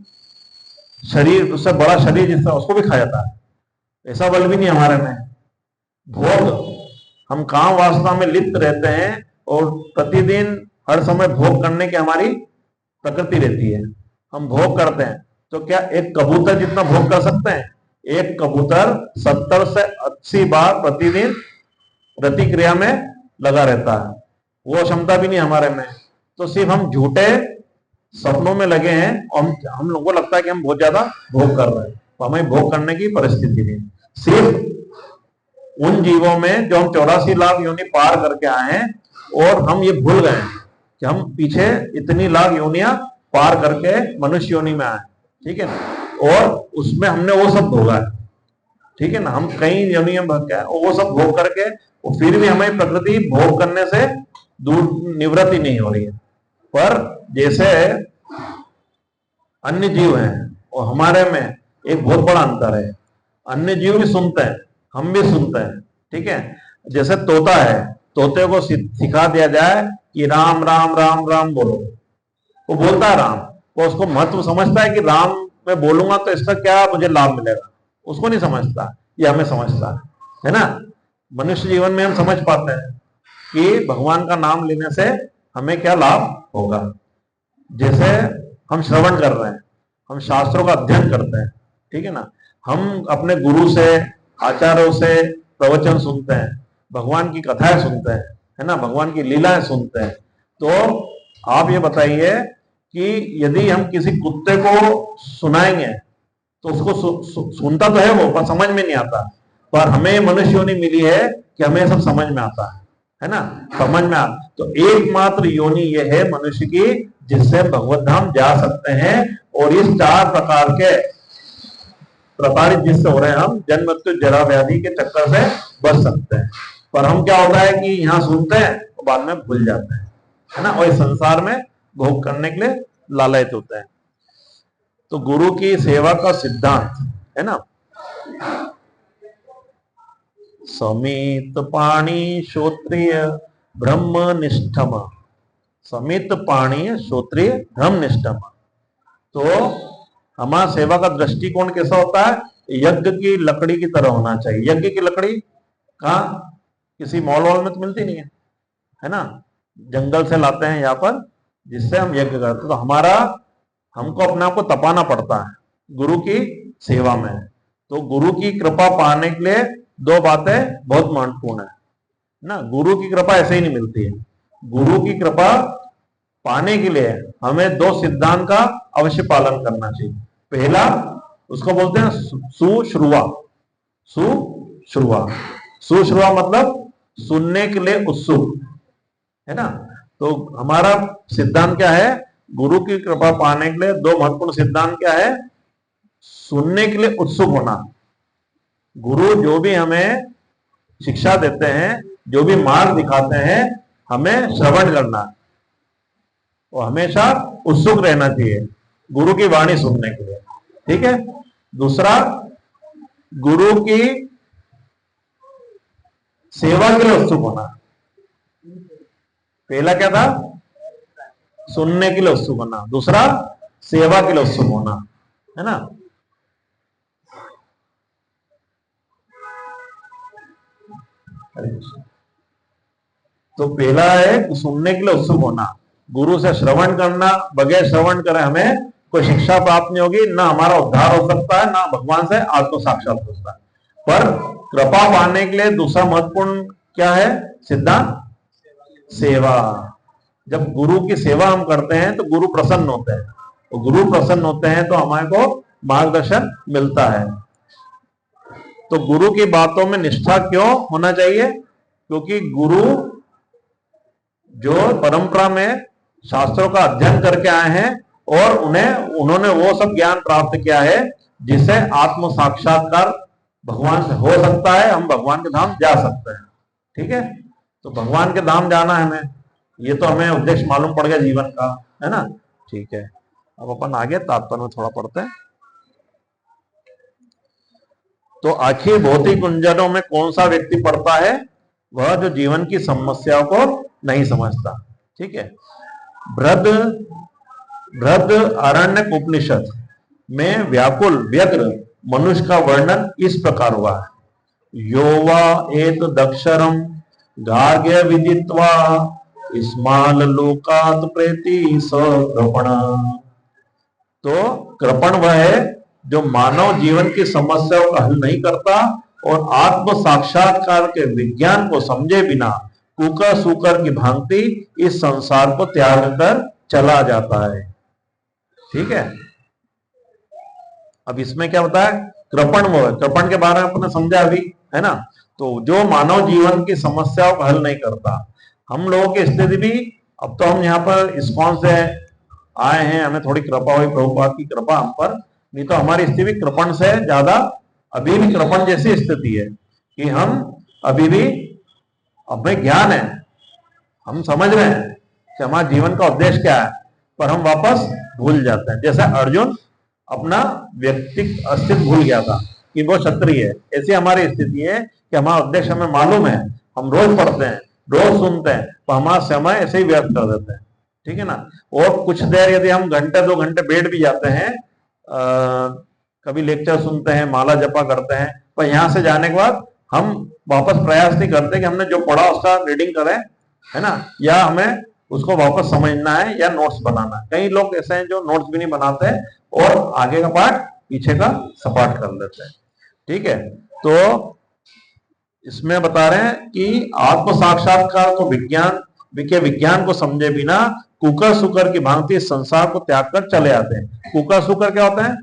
शरीर, उससे बड़ा शरीर जिसका, उसको भी खा जाता है। ऐसा बल भी नहीं हमारे में। भोग, हम काम वासना में लिप्त रहते हैं और प्रतिदिन हर समय भोग करने की हमारी प्रकृति रहती है। हम भोग करते हैं, तो क्या एक कबूतर जितना भोग कर सकते हैं? एक कबूतर 70 से 80 बार प्रतिदिन प्रतिक्रिया में लगा रहता है, वो क्षमता भी नहीं हमारे में। तो सिर्फ हम झूठे सपनों में लगे हैं और हम लोगों को लगता है कि हम बहुत ज्यादा भोग कर रहे हैं, तो हमें भोग करने की परिस्थिति नहीं। सिर्फ उन जीवों में जो हम 84 लाख योनि पार करके आए हैं और हम ये भूल गए कि हम पीछे इतनी लाख योनियां पार करके मनुष्य योनि में आए, ठीक है ना, और उसमें हमने वो सब भोगा है, ठीक है ना, हम कई योनियां भोग के वो सब भोग करके और फिर भी हमें प्रकृति भोग करने से दूर निवृत्ति नहीं हो रही है। पर जैसे अन्य जीव हैं और हमारे में एक बहुत बड़ा अंतर है, अन्य जीव भी सुनते हैं, हम भी सुनते हैं, ठीक है। जैसे तोता है, तोते को सिखा दिया जाए कि राम राम राम राम बोलो, वो बोलता है राम, वो उसको महत्व समझता है कि राम मैं बोलूंगा तो इसका क्या मुझे लाभ मिलेगा, उसको नहीं समझता, ये हमें समझता है ना। मनुष्य जीवन में हम समझ पाते हैं कि भगवान का नाम लेने से हमें क्या लाभ होगा। जैसे हम श्रवण कर रहे हैं, हम शास्त्रों का अध्ययन करते हैं, ठीक है ना, हम अपने गुरु से आचार्यों से प्रवचन सुनते हैं, भगवान की कथाएं सुनते हैं, है ना, भगवान की लीलाएं सुनते हैं। तो आप ये बताइए कि यदि हम किसी कुत्ते को सुनाएंगे तो उसको सुनता तो है वो, पर समझ में नहीं आता। पर हमें मनुष्य योनि मिली है कि हमें सब समझ में आता है ना, समझ में आता। तो एकमात्र योनि ये है मनुष्य की जिससे भगवत धाम जा सकते हैं और इस 4 प्रकार के प्रताड़ित जिससे हो रहे हैं हम, जन्म मृत्यु जरा व्याधि के चक्कर से बच सकते हैं। पर हम क्या होता है कि यहाँ सुनते हैं तो बाद में भूल जाते हैं, है ना, और इस संसार में भोग करने के लिए लालयित होते हैं। तो गुरु की सेवा का सिद्धांत है ना, समित पाणी श्रोत्रिय ब्रह्मनिष्ठम, समित पाणी श्रोत्रिय ब्रह्मनिष्ठम। तो हमारा सेवा का दृष्टिकोण कैसा होता है, यज्ञ की लकड़ी की तरह होना चाहिए। यज्ञ की लकड़ी कहाँ, किसी मॉल वॉल में तो मिलती नहीं है ना, जंगल से लाते हैं यहाँ पर, जिससे हम यज्ञ करते हैं। तो हमारा हमको अपने आप को तपाना पड़ता है गुरु की सेवा में। तो गुरु की कृपा पाने के लिए 2 बातें बहुत महत्वपूर्ण है ना। गुरु की कृपा ऐसे ही नहीं मिलती है। गुरु की कृपा पाने के लिए हमें 2 सिद्धांत का अवश्य पालन करना चाहिए। पहला, उसको बोलते हैं सुश्रुवा। सुश्रुवा, सुश्रुवा मतलब सुनने के लिए उत्सुक, है ना। तो हमारा सिद्धांत क्या है, गुरु की कृपा पाने के लिए 2 महत्वपूर्ण सिद्धांत क्या है, सुनने के लिए उत्सुक होना। गुरु जो भी हमें शिक्षा देते हैं, जो भी मार्ग दिखाते हैं, हमें श्रवण करना और हमेशा उत्सुक रहना चाहिए गुरु की वाणी सुनने के लिए, ठीक है। दूसरा, गुरु की सेवा के लिए उत्सुक होना। पहला क्या था, सुनने के लिए उत्सुक होना, दूसरा सेवा के लिए उत्सुक होना, है ना। तो पहला है सुनने के लिए उत्सुक होना, गुरु से श्रवण करना, बगैर श्रवण करे हमें कोई शिक्षा प्राप्त नहीं होगी, ना हमारा उद्धार हो सकता है, ना भगवान से आत्म साक्षात हो सकता है। पर कृपा पाने के लिए दूसरा महत्वपूर्ण क्या है सिद्धांत, सेवा। जब गुरु की सेवा हम करते हैं तो गुरु प्रसन्न होते हैं, और गुरु प्रसन्न होते हैं तो हमारे को मार्गदर्शन मिलता है। तो गुरु की बातों में निष्ठा क्यों होना चाहिए, क्योंकि गुरु जो परंपरा में शास्त्रों का अध्ययन करके आए हैं और उन्होंने वो सब ज्ञान प्राप्त किया है जिससे आत्म साक्षात्कार भगवान से हो सकता है, हम भगवान के धाम जा सकते हैं, ठीक है। तो भगवान के धाम जाना है हमें, ये तो हमें उद्देश्य मालूम पड़ गया जीवन का, है ना, ठीक है। अब अपन आगे तात्पर्य में थोड़ा पढ़ते हैं। तो आखिर भौतिक गुंजनों में कौन सा व्यक्ति पड़ता है, वह जो जीवन की समस्याओं को नहीं समझता, ठीक है। बृहद आरण्यक उपनिषद में व्याकुल व्यग्र मनुष्य का वर्णन इस प्रकार हुआ है, योवा एत दक्षरम गार्ग्य विदित्वा इस्माल लोकात प्रेति स कृपण। तो कृपण वह है जो मानव जीवन की समस्याओं का हल नहीं करता और आत्म साक्षात्कार के विज्ञान को समझे बिना कुकर सुकर की भांति इस संसार को त्याग कर चला जाता है, ठीक है। अब इसमें क्या होता है, कृपण वो है, कृपण के बारे में अपने समझा अभी, है ना। तो जो मानव जीवन की समस्याओं को हल नहीं करता, हम लोगों की स्थिति भी, अब तो हम यहाँ पर इस्कॉन से आए हैं, हमें थोड़ी कृपा हुई, प्रभुपाद की कृपा हम पर, नहीं तो हमारी स्थिति भी कृपण से ज्यादा, अभी भी कृपण जैसी स्थिति है कि हम अभी भी, हमें ज्ञान है, हम समझ रहे हैं कि हमारे जीवन का उद्देश्य क्या है, पर हम वापस भूल जाते हैं। जैसे अर्जुन अपना व्यक्तिगत अस्तित्व भूल गया था कि वो क्षत्रिय है, ऐसी हमारी स्थिति है कि हमारा उद्देश्य हमें मालूम है, हम रोज पढ़ते हैं, रोज सुनते हैं, तो हमारा समय ऐसे ही व्यर्थ कर देते हैं, ठीक है ना। और कुछ देर यदि हम घंटे 2 घंटे बैठ भी जाते हैं, कभी लेक्चर सुनते हैं, माला जपा करते हैं, पर यहाँ से जाने के बाद हम वापस प्रयास नहीं करते कि हमने जो पढ़ा उसका रीडिंग करें, है ना, या हमें उसको वापस समझना है या नोट्स बनाना है। कई लोग ऐसे हैं जो नोट्स भी नहीं बनाते हैं और आगे का पार्ट पीछे का सपाट कर लेते हैं, ठीक है। तो इसमें बता रहे हैं कि आत्म साक्षात्कार को विज्ञान को समझे बिना कुकर सुकर की भांति संसार को त्याग कर चले आते हैं। कुकर सुकर क्या होता है,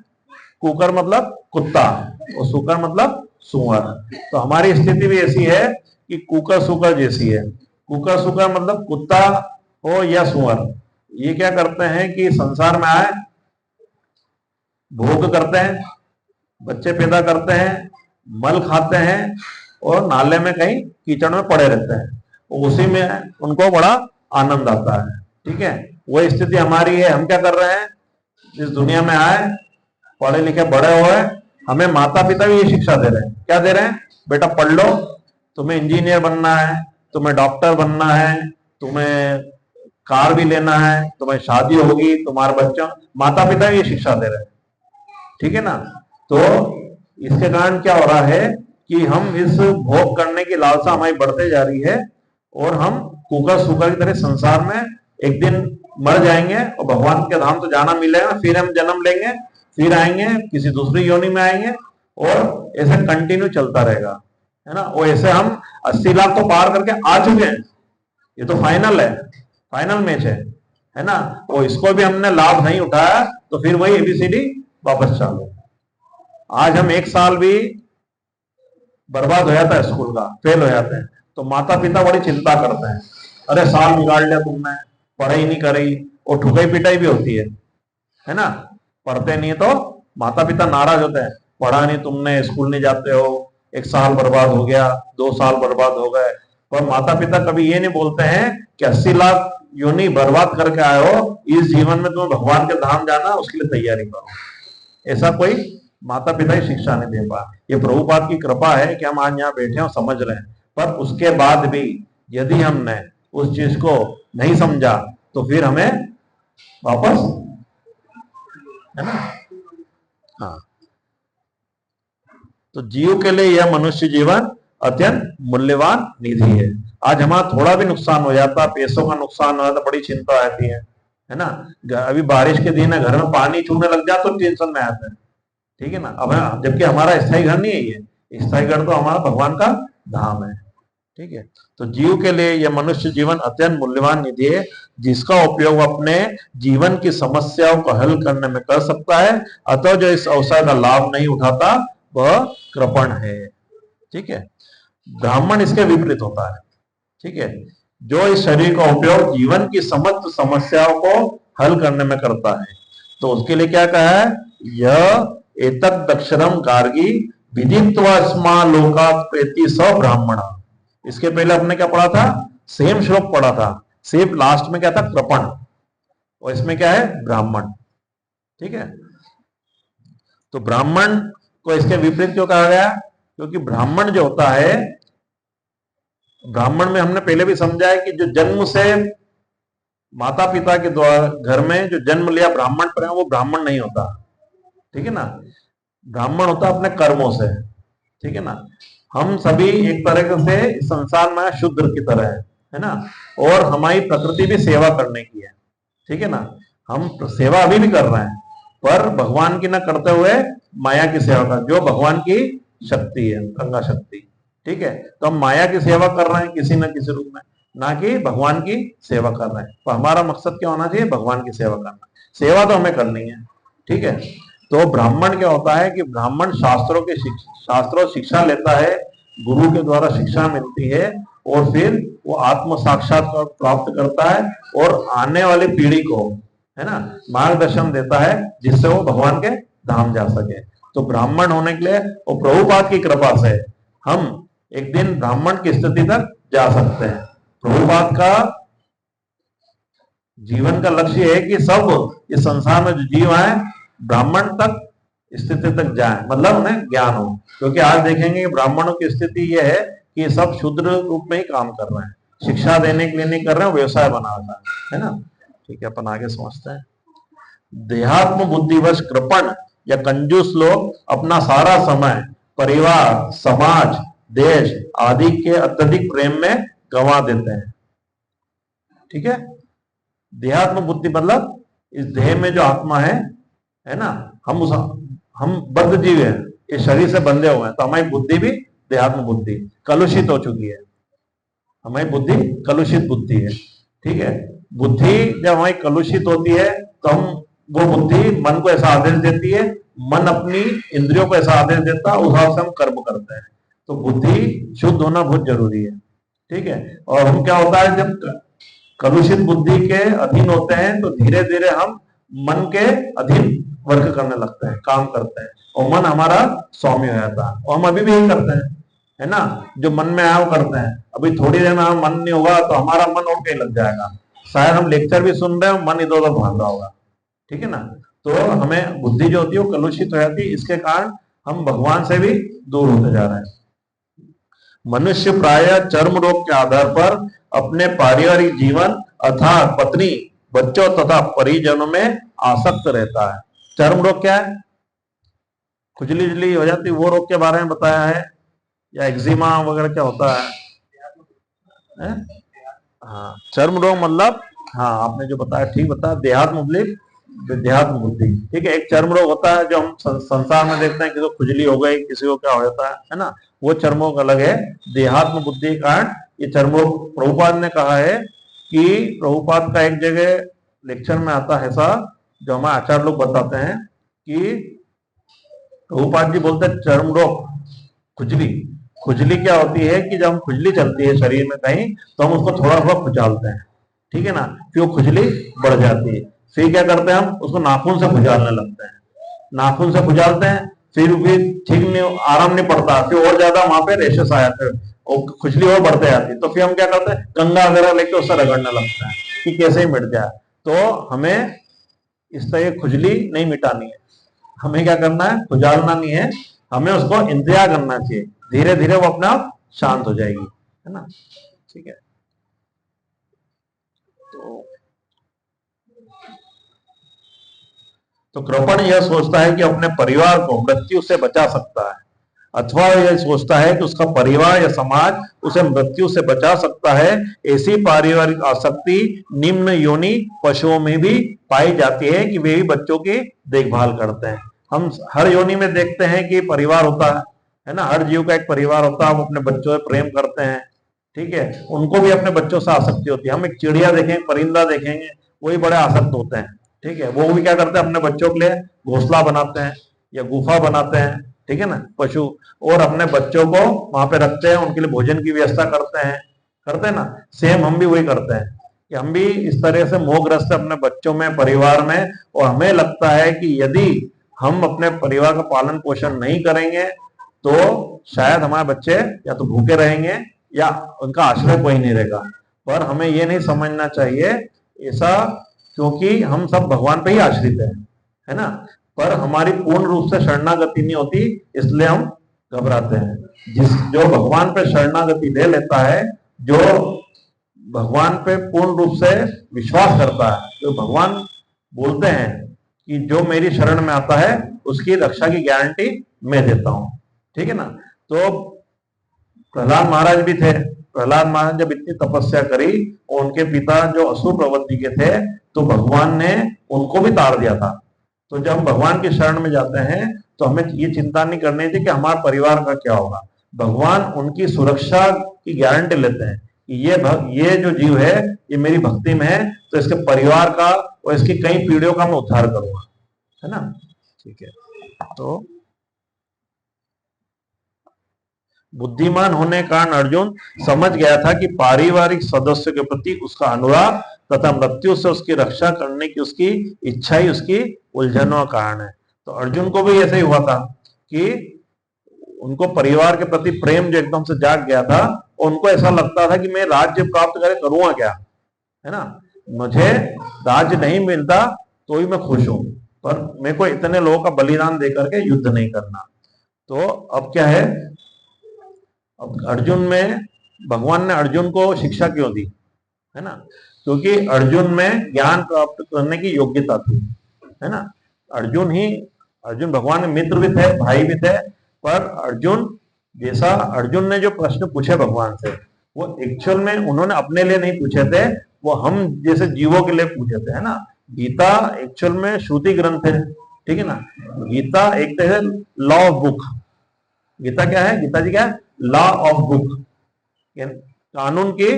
कुकर मतलब कुत्ता और सुकर मतलब सुअर। तो हमारी स्थिति भी ऐसी है कि कुकर सुकर जैसी है। कुकर सुकर मतलब कुत्ता हो या सुअर, ये क्या करते हैं कि संसार में आए, भोग करते हैं, बच्चे पैदा करते हैं, मल खाते हैं और नाले में कहीं कीचड़ में पड़े रहते हैं, उसी में उनको बड़ा आनंद आता है, ठीक है। वही स्थिति हमारी है। हम क्या कर रहे हैं, इस दुनिया में आए, पढ़े लिखे बड़े हुए, हमें माता पिता भी ये शिक्षा दे रहे हैं। क्या दे रहे हैं, बेटा पढ़ लो, तुम्हें इंजीनियर बनना है, तुम्हें डॉक्टर बनना है, तुम्हें कार भी लेना है, तुम्हें शादी होगी, तुम्हारे बच्चा, माता पिता ये शिक्षा दे रहे हैं, ठीक है ना। तो इसके कारण क्या हो रहा है कि हम इस भोग करने की लालसा हमारी बढ़ते जा रही है और हम कुकर सुकर की तरह संसार में एक दिन मर जाएंगे और भगवान के धाम तो जाना मिलेगा, फिर हम जन्म लेंगे, फिर आएंगे, किसी दूसरी योनि में आएंगे और ऐसे कंटिन्यू चलता रहेगा, है ना। और ऐसे हम 80 लाख तो पार करके आ चुके हैं, ये तो फाइनल है, फाइनल मैच है ना। और इसको भी हमने लाभ नहीं उठाया तो फिर वही एबीसीडी वापस चालू। आज हम 1 साल भी बर्बाद हो जाता है स्कूल का, फेल हो जाते हैं, तो माता पिता बड़ी चिंता करते हैं, अरे साल बिगाड़ लिया तुमने, पढ़ाई नहीं करी, और ठुकाई पिटाई भी होती है ना। पढ़ते नहीं तो माता पिता नाराज होते हैं, पढ़ा नहीं तुमने, स्कूल नहीं जाते हो, 1 साल बर्बाद हो गया, 2 साल बर्बाद हो गए। पर माता पिता कभी ये नहीं बोलते हैं कि 80 लाख योनि बर्बाद करके आए हो, इस जीवन में तुम्हें भगवान के धाम जाना, उसके लिए तैयारी करो। ऐसा कोई माता पिता ही शिक्षा नहीं दे पा। ये प्रभुपाद की कृपा है कि हम आज यहाँ बैठे और समझ रहे हैं, पर उसके बाद भी यदि हमने उस चीज को नहीं समझा तो फिर हमें वापस, है ना। हाँ, तो जीव के लिए यह मनुष्य जीवन अत्यंत मूल्यवान निधि है। आज हमारा थोड़ा भी नुकसान हो जाता, पैसों का नुकसान हो जाता, बड़ी चिंता रहती है ना। अभी बारिश के दिन है, घर में पानी छूने लग जाए तो टेंशन में आते हैं, ठीक है ना। अब जबकि हमारा स्थायी घर नहीं है, ये स्थायी घर तो हमारा भगवान का धाम है, ठीक है। तो जीव के लिए यह मनुष्य जीवन अत्यंत मूल्यवान निधि है, जिसका उपयोग अपने जीवन की समस्याओं को हल करने में कर सकता है। अतः जो इस अवसर का लाभ नहीं उठाता वह कृपण है, ठीक है। ब्राह्मण इसके विपरीत होता है, ठीक है, जो इस शरीर का उपयोग जीवन की समस्त समस्याओं को हल करने में करता है। तो उसके लिए क्या कहा है, यह एतत् दक्षरम गार्गी विदित्वा स्मा लोकात् प्रेति स ब्राह्मण। इसके पहले अपने क्या पढ़ा था, सेम श्लोक पढ़ा था, सिर्फ लास्ट में क्या था, कृपण, और इसमें क्या है, ब्राह्मण, ठीक है। तो ब्राह्मण को इसके विपरीत क्यों कहा गया, क्योंकि ब्राह्मण जो होता है, ब्राह्मण में हमने पहले भी समझा है कि जो जन्म से माता पिता के द्वारा घर में जो जन्म लिया ब्राह्मण पर, वो ब्राह्मण नहीं होता, ठीक है ना। ब्राह्मण होता अपने कर्मों से, ठीक है ना। हम सभी एक तरह से संसार में शूद्र की तरह है ना, और हमारी प्रकृति भी सेवा करने की है, ठीक है ना। हम सेवा अभी भी कर रहे हैं, पर भगवान की ना करते हुए माया की सेवा कर, जो भगवान की शक्ति है, गंगा शक्ति, ठीक है। तो हम माया की सेवा कर रहे हैं किसी न किसी रूप में, ना कि भगवान की सेवा कर रहे हैं। तो हमारा मकसद क्या होना चाहिए, भगवान की सेवा करना। सेवा तो हमें करनी है, ठीक है। तो ब्राह्मण क्या होता है कि ब्राह्मण शास्त्रों शिक्षा लेता है, गुरु के द्वारा शिक्षा मिलती है और फिर वो आत्म साक्षात्कार प्राप्त करता है और आने वाली पीढ़ी को, है ना, मार्गदर्शन देता है जिससे वो भगवान के धाम जा सके। तो ब्राह्मण होने के लिए और प्रभुपाद की कृपा से हम एक दिन ब्राह्मण की स्थिति तक जा सकते हैं। प्रभुपाद का जीवन का लक्ष्य है कि सब इस संसार में जो जीव आए ब्राह्मण तक स्थिति तक जाए, मतलब उन्हें ज्ञान हो। क्योंकि आज देखेंगे कि ब्राह्मणों की स्थिति यह है कि सब शूद्र रूप में ही काम कर रहे हैं, शिक्षा देने के लिए नहीं कर रहे हैं, व्यवसाय बना रहा है ना। ठीक है, अपन आगे समझते हैं। देहात्म बुद्धिवश कृपण या कंजूस लोग अपना सारा समय परिवार, समाज, देश आदि के अत्यधिक प्रेम में गंवा देते हैं। ठीक है, देहात्म बुद्धि मतलब इस देह में जो आत्मा है ना, हम बद्ध जीव हैं, इस शरीर से बंधे हुए हैं, तो हमारी बुद्धि भी देहात्म बुद्धि कलुषित हो चुकी है। हमारी बुद्धि कलुषित बुद्धि है। ठीक है, बुद्धि जब हमारी कलुषित होती है तो हम वो बुद्धि मन को ऐसा आदेश देती है, मन अपनी इंद्रियों को ऐसा आदेश देता है, उस हिसाब से हम कर्म करते हैं। तो बुद्धि शुद्ध होना बहुत जरूरी है। ठीक है, और हम क्या होता है जब कलुषित बुद्धि के अधीन होते हैं तो धीरे धीरे हम मन के अधीन वर्क करने लगते हैं, काम करते हैं, और मन हमारा स्वामी हो जाता है। और हम अभी भी यही करते हैं, है ना, जो मन में आया वो करते हैं। अभी थोड़ी देर में हम मन नहीं होगा तो हमारा मन और कहीं लग जाएगा, शायद हम लेक्चर भी सुन रहे हैं, मन इधर उधर भाग रहा होगा। ठीक है ना, तो हमें बुद्धि जो होती है वो कलुषित हो जाती है, इसके कारण हम भगवान से भी दूर होते जा रहे हैं। मनुष्य प्राय चर्म रोग के आधार पर अपने पारिवारिक जीवन अर्थात पत्नी, बच्चों तथा परिजनों में आसक्त रहता है। चर्म रोग क्या है? खुजली हो जाती, वो रोग के बारे में बताया है, या एक्जिमा वगैरह क्या होता है? हाँ, चर्म रोग मतलब, हाँ आपने जो बताया ठीक बताया, देहात्म बुद्धि। ठीक है, एक चर्म रोग होता है जो हम संसार में देखते हैं, किसी को खुजली हो गई, किसी को क्या हो जाता है ना, वो चर्म रोग अलग है। देहात्म बुद्धि के कारण ये चर्म रोग, प्रभुपाद ने कहा है कि प्रभुपाद का एक जगह लेक्चर में आता है ऐसा, जो हमारे आचार्य लोग बताते हैं कि प्रभुपाद जी बोलते हैं चर्म रोग, खुजली क्या होती है कि जब हम खुजली चलती है शरीर में कहीं तो हम उसको थोड़ा थोड़ा खुजालते हैं, ठीक है ना, फिर वो खुजली बढ़ जाती है। फिर क्या करते हैं, हम उसको नाखून से खुजालने लगते हैं, नाखून से खुजालते हैं, फिर भी ठीक नहीं, आराम नहीं पड़ता, फिर और ज्यादा वहां पे रेशेस आ जाते हैं और खुजली और बढ़ते जाती है। तो फिर हम क्या करते हैं, कंघा वगैरह लेके उससे रगड़ने लगते हैं कि कैसे ही मिट जाए। तो हमें इस तरह खुजली नहीं मिटानी है, हमें क्या करना है, खुजालना नहीं है, हमें उसको इंतजार करना चाहिए, धीरे धीरे वो अपना शांत हो जाएगी, है ना। ठीक है, तो कृपण यह सोचता है कि अपने परिवार को मृत्यु से बचा सकता है, अथवा यह सोचता है कि उसका परिवार या समाज उसे मृत्यु से बचा सकता है। ऐसी पारिवारिक आसक्ति निम्न योनि पशुओं में भी पाई जाती है कि वे भी बच्चों की देखभाल करते हैं। हम हर योनि में देखते हैं कि परिवार होता है ना, हर जीव का एक परिवार होता है, हम अपने बच्चों से प्रेम करते हैं। ठीक है, उनको भी अपने बच्चों से आसक्ति होती है। हम एक चिड़िया देखेंगे, परिंदा देखेंगे, वही बड़े आसक्त होते हैं। ठीक है, वो भी क्या करते हैं, अपने बच्चों के लिए घोंसला बनाते हैं या गुफा बनाते हैं, ठीक है ना, पशु, और अपने बच्चों को वहां पे रखते हैं, उनके लिए भोजन की व्यवस्था करते हैं ना। सेम हम भी वही करते हैं कि हम भी इस तरह से मोहग्रस्त अपने बच्चों में, परिवार में, और हमें लगता है कि यदि हम अपने परिवार का पालन पोषण नहीं करेंगे तो शायद हमारे बच्चे या तो भूखे रहेंगे या उनका आश्रय कोई नहीं रहेगा। पर हमें ये नहीं समझना चाहिए ऐसा, क्योंकि हम सब भगवान पे ही आश्रित है ना, पर हमारी पूर्ण रूप से शरणागति नहीं होती, इसलिए हम घबराते हैं। जो भगवान पे शरणागति ले लेता है, जो भगवान पे पूर्ण रूप से विश्वास करता है, जो भगवान बोलते हैं कि जो मेरी शरण में आता है उसकी रक्षा की गारंटी मैं देता हूं, ठीक है ना। तो प्रहलाद महाराज भी थे, प्रहलाद महाराज जब इतनी तपस्या करी और उनके पिता जो असुर प्रवृत्ति के थे, तो भगवान ने उनको भी तार दिया था। तो जब हम भगवान की शरण में जाते हैं तो हमें ये चिंता नहीं करनी थी कि हमारे परिवार का क्या होगा। भगवान उनकी सुरक्षा की गारंटी लेते हैं कि ये जो जीव है ये मेरी भक्ति में है, तो इसके परिवार का और इसकी कई पीढ़ियों का मैं उद्धार करूंगा, है ना। ठीक है, तो बुद्धिमान होने के कारण अर्जुन समझ गया था कि पारिवारिक सदस्य के प्रति उसका अनुराग तथा मृत्यु से उसकी रक्षा करने की उसकी इच्छा ही उसकी उलझनों का कारण है। तो अर्जुन को भी ऐसे ही हुआ था कि उनको परिवार के प्रति प्रेम जो एकदम से जाग गया था, और उनको ऐसा लगता था कि मैं राज्य प्राप्त करूंगा क्या, है ना, मुझे राज्य नहीं मिलता तो ही मैं खुश हूं, पर मेरे को इतने लोगों का बलिदान देकर के युद्ध नहीं करना। तो अब क्या है, अब अर्जुन में भगवान ने अर्जुन को शिक्षा क्यों दी, है ना, क्योंकि अर्जुन में ज्ञान प्राप्त करने की योग्यता थी, है ना। अर्जुन भगवान के मित्र भी थे, भाई भी थे, पर अर्जुन ने जो प्रश्न पूछे भगवान से, वो एक्चुअल में उन्होंने अपने लिए नहीं पूछे थे, वो हम जैसे जीवों के लिए पूछे थे, है ना। गीता एक्चुअल में श्रुति ग्रंथ है, ठीक है ना। गीता एक तरह से लॉ ऑफ बुक, गीता क्या है, गीता जी क्या है, लॉ ऑफ बुक, कानून की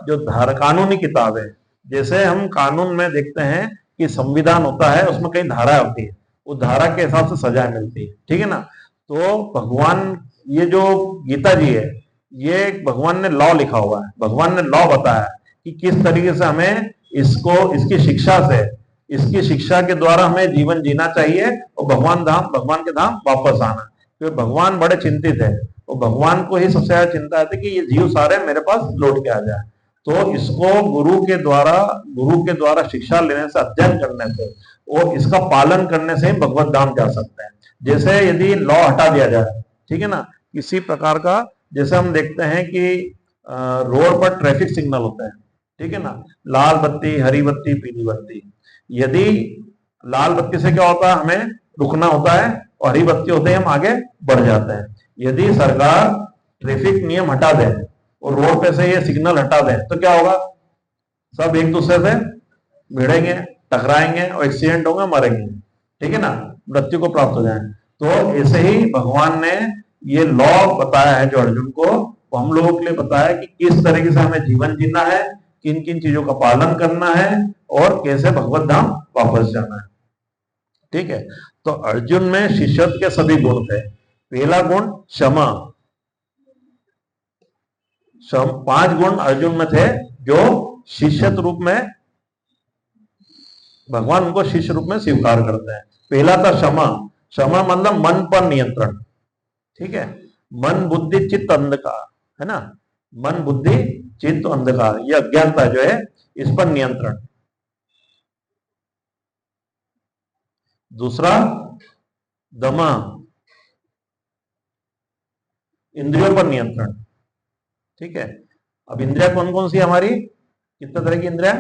जो कानूनी किताब है। जैसे हम कानून में देखते हैं कि संविधान होता है, उसमें कई धारा होती है, उस धारा के हिसाब से सजा मिलती है, ठीक है ना। तो भगवान, ये जो गीता जी है, ये भगवान ने लॉ लिखा हुआ है, भगवान ने लॉ बताया कि किस तरीके से हमें इसकी शिक्षा के द्वारा हमें जीवन जीना चाहिए और भगवान के धाम वापस आना। तो भगवान बड़े चिंतित है, और भगवान को ही सबसे ज्यादा चिंता थी कि ये जीव सारे मेरे पास लौट के आ जाए। तो इसको गुरु के द्वारा शिक्षा लेने से, अध्ययन करने से और इसका पालन करने से ही भगवत धाम जा सकते हैं। जैसे यदि लॉ हटा दिया जाए, ठीक है ना, किसी प्रकार का, जैसे हम देखते हैं कि रोड पर ट्रैफिक सिग्नल होते हैं, ठीक है ना, लाल बत्ती, हरी बत्ती, पीली बत्ती। यदि लाल बत्ती से क्या होता है, हमें रुकना होता है, और हरी बत्ती होते ही हम आगे बढ़ जाते हैं। यदि सरकार ट्रैफिक नियम हटा दे और रोड पे से ये सिग्नल हटा दे तो क्या होगा, सब एक दूसरे से भिड़ेंगे, टकराएंगे और एक्सीडेंट होंगे, मरेंगे, ठीक है ना, मृत्यु को प्राप्त हो जाए। तो ऐसे ही भगवान ने ये लॉ बताया है जो अर्जुन को, वो हम लोगों के लिए बताया कि किस तरीके से हमें जीवन जीना है, किन किन चीजों का पालन करना है और कैसे भगवत धाम वापस जाना है, ठीक है। तो अर्जुन में शिष्यत्व के सभी गुण थे। पहला गुण क्षमा, 5 गुण अर्जुन में थे जो शिष्यत्व रूप में भगवान उनको शिष्य रूप में स्वीकार करते हैं। पहला था क्षमा मतलब मन पर नियंत्रण, ठीक है, मन बुद्धि चित्त अंधकार, है ना, मन बुद्धि चित्त अंधकार, ये अज्ञानता जो है, इस पर नियंत्रण। दूसरा दमा, इंद्रियों पर नियंत्रण, ठीक है। अब इंद्रिया कौन कौन सी हमारी, कितने तरह की इंद्रिया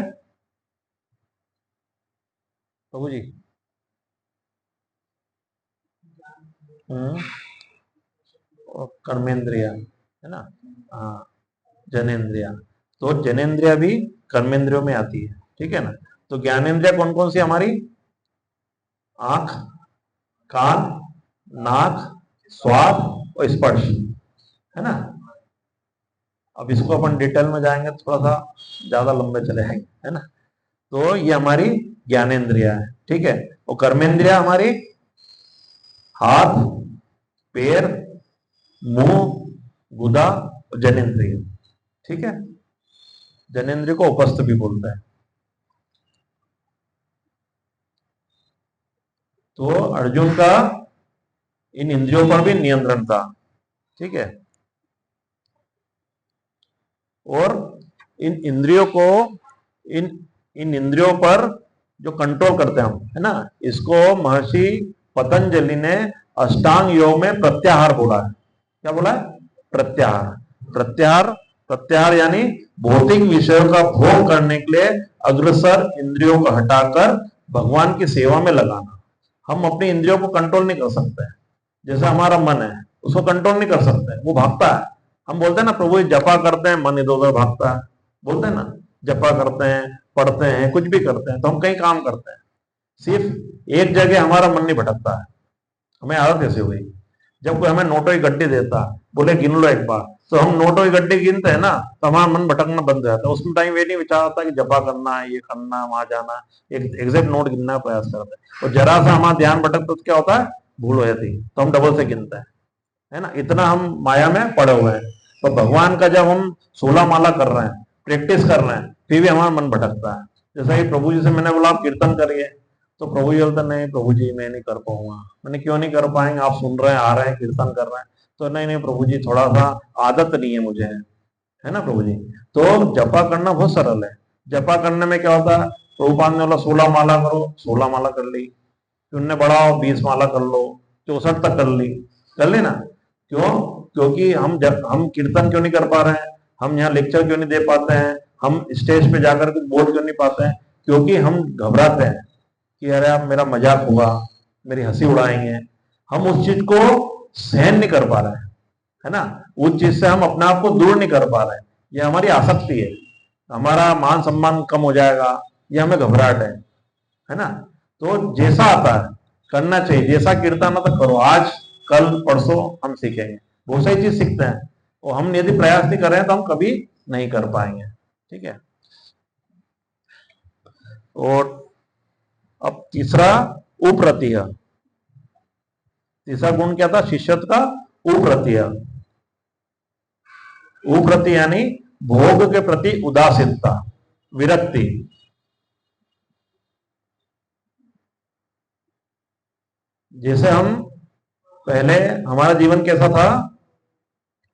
प्रभु जी? कर्मेंद्रिया, है ना, हाँ, जनेन्द्रिया। तो जनेन्द्रिया भी कर्मेंद्रियों में आती है, ठीक है ना। तो ज्ञानेन्द्रिया कौन कौन सी हमारी, आंख, कान, नाक, स्वाद और स्पर्श, है ना। अब इसको अपन डिटेल में जाएंगे, थोड़ा सा ज्यादा लंबे चले जाएंगे, है ना। तो ये हमारी ज्ञानेन्द्रिया है, ठीक है। और कर्मेंद्रिया हमारी हाथ, पैर, मुंह, गुदा और जनेन्द्रिय, ठीक है। जनेन्द्रिय को उपस्थ भी बोलते हैं। तो अर्जुन का इन इंद्रियों पर भी नियंत्रण था, ठीक है। और इन इंद्रियों को, इन इंद्रियों पर जो कंट्रोल करते हैं हम, है ना, इसको महर्षि पतंजलि ने अष्टांग योग में प्रत्याहार बोला है। क्या बोला है? प्रत्याहार यानी भौतिक विषयों का भोग करने के लिए अग्रसर इंद्रियों को हटाकर भगवान की सेवा में लगाना। हम अपनी इंद्रियों को कंट्रोल नहीं कर सकते। जैसे हमारा मन है, उसको कंट्रोल नहीं कर सकते, वो भागता है। हम बोलते हैं ना, प्रभु जपा करते हैं, मन इधर उधर भागता है, बोलते हैं ना, जपा करते हैं, पढ़ते हैं, कुछ भी करते हैं, तो हम कहीं काम करते हैं, सिर्फ एक जगह हमारा मन नहीं भटकता है। हमें आदत ऐसे हुई, जब कोई हमें नोटों की गड्डी देता, बोले गिन लो एक बार, तो हम नोटों की गड्डी गिनते हैं ना, तो हमारा मन भटकना बंद हो जाता है। उसमें टाइम ये नहीं विचार आता कि जपा करना है, ये करना, वहां जाना, एक एग्जैक्ट नोट गिनने का प्रयास करते हैं। और जरा सा हमारा ध्यान भटकता तो क्या होता है, भूल हो जाती है, तो हम डबल से गिनते हैं, है ना। इतना हम माया में पड़े हुए हैं। तो भगवान का जब हम 16 माला कर रहे हैं, प्रैक्टिस कर रहे हैं, फिर भी हमारा मन भटकता है। जैसा कि प्रभु जी से मैंने बोला आप कीर्तन करिए, तो प्रभु जी बोलते नहीं प्रभु जी मैं नहीं कर पाऊंगा। मैंने क्यों नहीं कर पाएंगे, आप सुन रहे हैं, आ रहे हैं, कीर्तन कर रहे हैं। तो नहीं नहीं प्रभु जी थोड़ा सा आदत नहीं है मुझे, है ना प्रभु जी। तो जपा करना बहुत सरल है। जपा करने में क्या होता है, प्रभुपाद ने बोला 16 माला करो, 16 माला कर ली। उनने बढ़ाओ 20 माला कर लो, 64 तक कर ली ना। क्यों? क्योंकि हम कीर्तन क्यों नहीं कर पा रहे हैं, हम यहाँ लेक्चर क्यों नहीं दे पाते हैं, हम स्टेज पे जाकर कुछ बोल क्यों नहीं पाते हैं? क्योंकि हम घबराते हैं कि अरे आप मेरा मजाक होगा, मेरी हंसी उड़ाएंगे। हम उस चीज को सहन नहीं कर पा रहे हैं, है ना। उस चीज से हम अपने आप को दूर नहीं कर पा रहे हैं। ये हमारी आसक्ति है, हमारा मान सम्मान कम हो जाएगा, ये हमें घबराहट है ना। तो जैसा आता है करना चाहिए, जैसा कीर्तन आता करो। आज कल परसों हम सीखेंगे, बहुत सारी चीज सीखते हैं, और हम यदि प्रयास नहीं कर रहे हैं तो हम कभी नहीं कर पाएंगे। ठीक है। और अब तीसरा उप्रत्यय। तीसरा गुण क्या था शिष्यत्व का, उप्रत्यय। उप्रत्यय यानी भोग के प्रति उदासीनता, विरक्ति। जैसे हम पहले हमारा जीवन कैसा था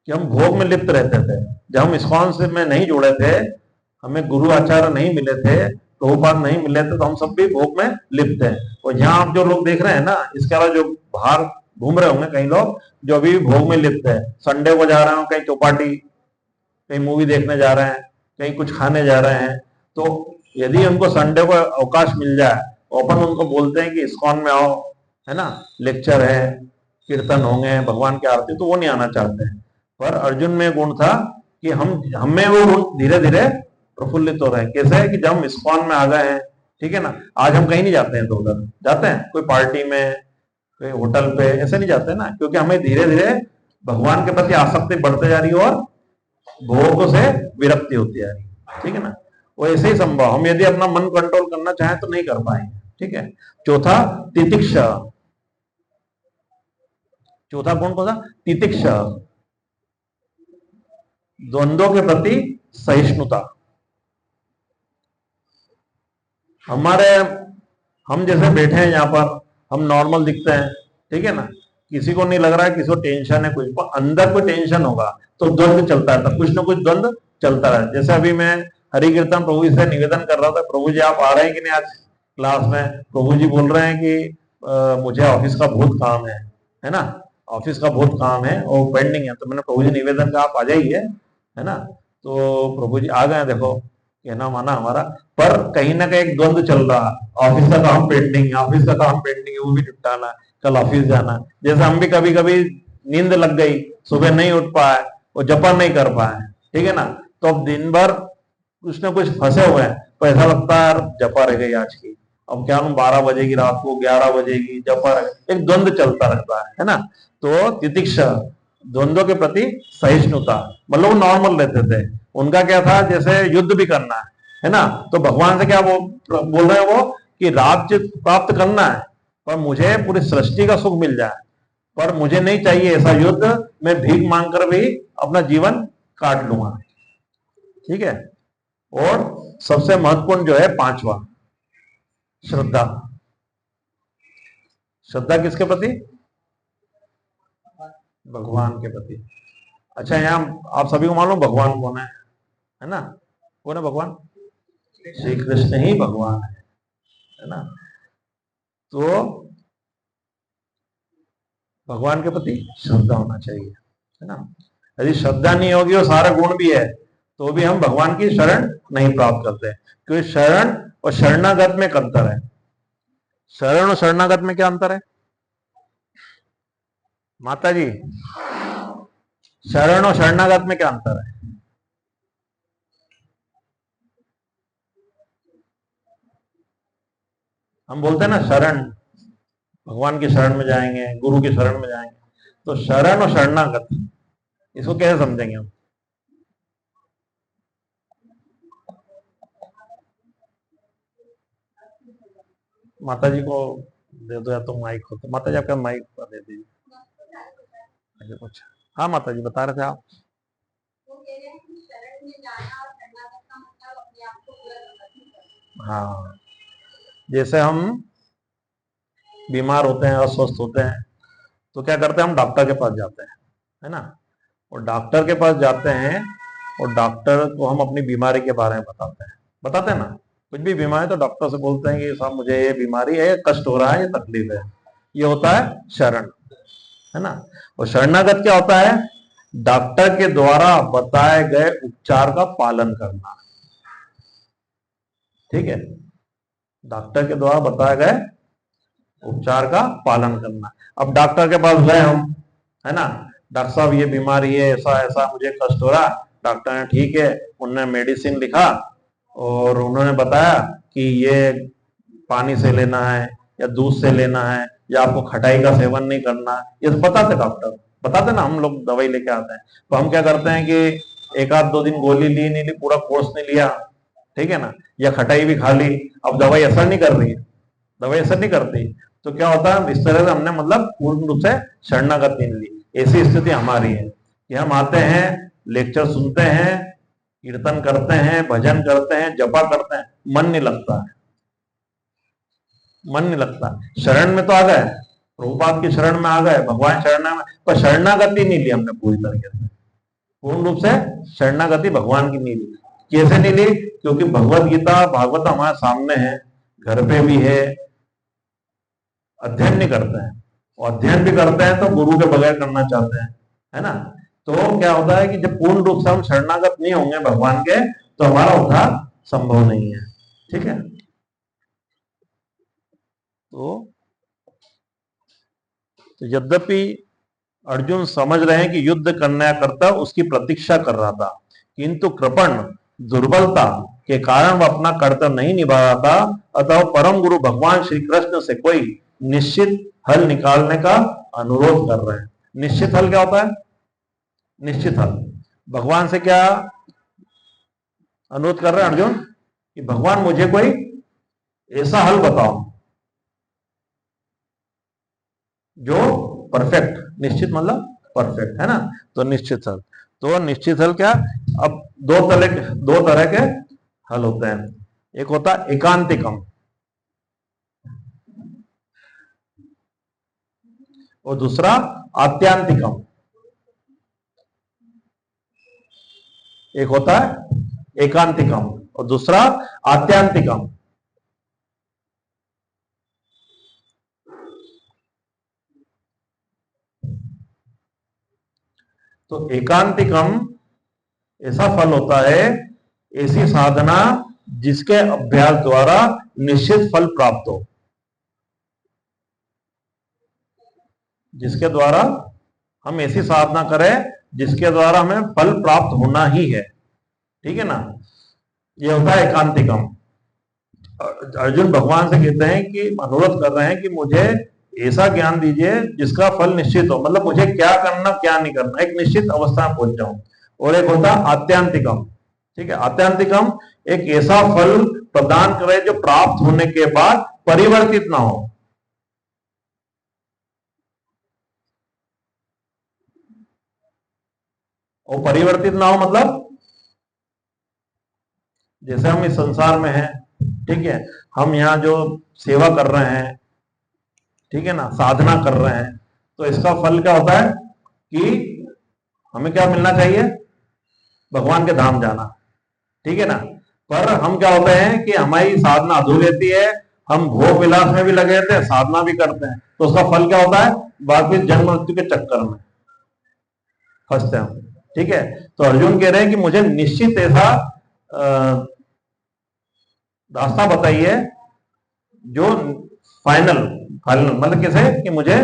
कि हम भोग में लिप्त रहते थे। जब हम इस्कॉन से में नहीं जुड़े थे, हमें गुरु आचार्य नहीं मिले थे, प्रभुपाद नहीं मिले थे, तो हम सब भी भोग में लिप्त हैं। और यहाँ आप जो लोग देख रहे हैं ना, इसके अलावा जो बाहर घूम रहे होंगे कई लोग जो अभी भी भोग में लिप्त है, संडे को जा रहे हो कहीं चौपाटी, कहीं मूवी देखने जा रहे हैं, कहीं कुछ खाने जा रहे हैं। तो यदि उनको संडे को अवकाश मिल जाए, अपन उनको बोलते हैं कि इस्कॉन में आओ, है ना, लेक्चर है, कीर्तन होंगे, भगवान की आरती, तो वो नहीं आना चाहते हैं। पर अर्जुन में गुण था कि हम हमें वो गुण धीरे धीरे प्रफुल्लित हो रहे हैं। कैसे है कि जब हम इस्कॉन में आ गए हैं, ठीक है ना, आज हम कहीं नहीं जाते हैं, तो उधर जाते हैं कोई पार्टी में, कोई होटल पे, ऐसे नहीं जाते ना, क्योंकि हमें धीरे धीरे भगवान के प्रति आसक्ति बढ़ते जा रही है और भोगों से विरक्ति होती है। ठीक है ना। वो ऐसे ही संभव, हम यदि अपना मन कंट्रोल करना चाहें तो नहीं कर पाएंगे। ठीक है। चौथा तितिक्षा। चौथा गुण कौन सा, तितिक्षा, द्वंद्वों के प्रति सहिष्णुता। हमारे हम जैसे बैठे हैं यहाँ पर, हम नॉर्मल दिखते हैं, ठीक है ना, किसी को नहीं लग रहा है, किसी को टेंशन है कुछ, पर अंदर कोई टेंशन होगा तो द्वंद्व चलता रहता, कुछ ना कुछ द्वंद्व चलता रहता। जैसे अभी मैं हरि कीर्तन प्रभु जी से निवेदन कर रहा था, प्रभु जी आप आ रहे हैं कि नहीं आज क्लास में? प्रभु जी बोल रहे हैं कि मुझे ऑफिस का बहुत काम है ना, ऑफिस का बहुत काम है और पेंडिंग है। तो मैंने प्रभु जी निवेदन का आप आ जाइए, है ना। तो प्रभु जी आ गए, देखो कहना माना हमारा। पर कहीं ना कहीं एक द्वंद्व चल रहा, ऑफिस का काम पेंडिंग, ऑफिस का काम पेंडिंग है, वो भी निपटाना, कल ऑफिस जाना। जैसे हम भी कभी कभी नींद लग गई, सुबह नहीं उठ पाए और जपा नहीं कर पाए, ठीक है ना, तो अब दिन भर कुछ ना कुछ फंसे हुए हैं, तो ऐसा लगता है यार जपा रह गई आज की, अब क्या 12 बजेगी रात को, 11 बजेगी, जपा रह गई, एक द्वंद्व चलता रहता है ना। तो तितिक्षा, द्वंद्व के प्रति सहिष्णुता, मतलब वो नॉर्मल रहते थे। उनका क्या था, जैसे युद्ध भी करना है ना, तो भगवान से क्या बोल रहे हैं वो कि राज्य प्राप्त करना है, पर मुझे पूरी सृष्टि का सुख मिल जाए, पर मुझे नहीं चाहिए ऐसा युद्ध, मैं भीख मांगकर भी अपना जीवन काट लूंगा। ठीक है। और सबसे महत्वपूर्ण जो है पांचवा, श्रद्धा। श्रद्धा किसके प्रति, भगवान के प्रति। अच्छा यहाँ आप सभी को मालूम भगवान कौन है ना, कौन है भगवान? श्री कृष्ण ही भगवान है ना। तो भगवान के प्रति श्रद्धा होना चाहिए, है ना। यदि श्रद्धा नहीं होगी और सारे गुण भी है, तो भी हम भगवान की शरण नहीं प्राप्त करते, क्योंकि शरण और शरणागत में एक अंतर है। शरण और शरणागत में क्या अंतर है माता जी? शरण और शरणागत में क्या अंतर है? हम बोलते हैं ना शरण, भगवान की शरण में जाएंगे, गुरु की शरण में जाएंगे, तो शरण और शरणागत इसको कैसे समझेंगे हम? माता जी को दे दो या तो माइक हो तो माता जी आपका माइक दे दीजिए। अच्छा कुछ, हाँ माता जी बता रहे थे आप। हाँ, जैसे हम बीमार होते हैं, अस्वस्थ होते हैं, तो क्या करते हैं, हम डॉक्टर के पास जाते हैं, है ना। और डॉक्टर के पास जाते हैं और डॉक्टर को हम अपनी बीमारी के बारे में बताते हैं ना। कुछ भी बीमारी तो डॉक्टर से बोलते हैं कि साहब मुझे ये बीमारी है, ये कष्ट हो रहा है, ये तकलीफ है। ये होता है शरण, है ना। और शरणागत क्या होता है? डॉक्टर के द्वारा बताए गए उपचार का पालन करना, ठीक है। डॉक्टर के द्वारा बताए गए उपचार का पालन करना। अब डॉक्टर के पास गए हम, है ना, डॉक्टर साहब ये बीमारी है, ऐसा ऐसा मुझे कष्ट हो रहा। डॉक्टर ने ठीक है, उन्होंने मेडिसिन लिखा और उन्होंने बताया कि ये पानी से लेना है या दूध से लेना है या आपको खटाई का सेवन नहीं करना, ये तो बताते डॉक्टर, बताते ना। हम लोग दवाई लेके आते हैं तो हम क्या करते हैं कि एक आध दो दिन गोली ली नहीं ली, पूरा कोर्स नहीं लिया, ठीक है ना, या खटाई भी खा ली, अब दवाई असर नहीं कर रही है, दवाई असर नहीं करती, तो क्या होता है, इस तरह से हमने मतलब पूर्ण रूप से शरणागति नहीं ली। ऐसी स्थिति हमारी है कि हम आते हैं, लेक्चर सुनते हैं, कीर्तन करते हैं, भजन करते हैं, जपा करते हैं, मन नहीं लगता है, मन नहीं लगता। शरण में तो आ गए, प्रभुपाद की शरण में आ गए, भगवान शरण में, पर शरणागति नहीं ली हमने पूरी तरीके से, पूर्ण रूप से शरणागति भगवान की नहीं ली। कैसे नहीं ली? क्योंकि भगवत गीता भागवत हमारे सामने है, घर पे भी है, अध्ययन नहीं करते हैं, और अध्ययन भी करते हैं तो गुरु के बगैर करना चाहते हैं, है ना। तो क्या होता है कि जब पूर्ण रूप से हम शरणागत नहीं होंगे भगवान के, तो हमारा उद्धार संभव नहीं है, ठीक है। तो यद्यपि अर्जुन समझ रहे हैं कि युद्ध करना करता उसकी प्रतीक्षा कर रहा था, किंतु कृपण दुर्बलता के कारण वह अपना कर्तव्य नहीं निभा रहा था, अतः परम गुरु भगवान श्री कृष्ण से कोई निश्चित हल निकालने का अनुरोध कर रहे हैं। निश्चित हल क्या होता है? निश्चित हल भगवान से क्या अनुरोध कर रहे हैं अर्जुन कि भगवान मुझे कोई ऐसा हल बताओ जो परफेक्ट, निश्चित मतलब परफेक्ट, है ना। तो निश्चित हल, तो निश्चित हल क्या? अब दो तरह के हल होते हैं। एक होता है एकांतिकम और दूसरा आत्यांतिकम। एक होता है एकांतिकम और दूसरा आत्यांतिकम। तो एकांतिकम ऐसा फल होता है, ऐसी साधना जिसके अभ्यास द्वारा निश्चित फल प्राप्त हो, जिसके द्वारा हम ऐसी साधना करें जिसके द्वारा हमें फल प्राप्त होना ही है, ठीक है ना। यह होता है एकांतिकम। अर्जुन भगवान से कहते हैं कि अनुरोध कर रहे हैं कि मुझे ऐसा ज्ञान दीजिए जिसका फल निश्चित हो, मतलब मुझे क्या करना क्या नहीं करना, एक निश्चित अवस्था में पहुंच जाऊं। और एक होता है आत्यांतिकम, ठीक है। आत्यांतिकम एक ऐसा फल प्रदान करे जो प्राप्त होने के बाद परिवर्तित ना हो। और परिवर्तित ना हो मतलब जैसे हम इस संसार में हैं, ठीक है, हम यहाँ जो सेवा कर रहे हैं, ठीक है ना, साधना कर रहे हैं, तो इसका फल क्या होता है कि हमें क्या मिलना चाहिए? भगवान के धाम जाना, ठीक है ना। पर हम क्या होते हैं कि हमारी साधना अधूरी रहती है, हम भोग विलास में भी लगे रहते हैं, साधना भी करते हैं, तो उसका फल क्या होता है? वापिस जन्म मृत्यु के चक्कर में फंसते हैं, ठीक है। तो अर्जुन कह रहे हैं कि मुझे निश्चित ऐसा रास्ता बताइए जो फाइनल फाइनल मतलब कैसे कि मुझे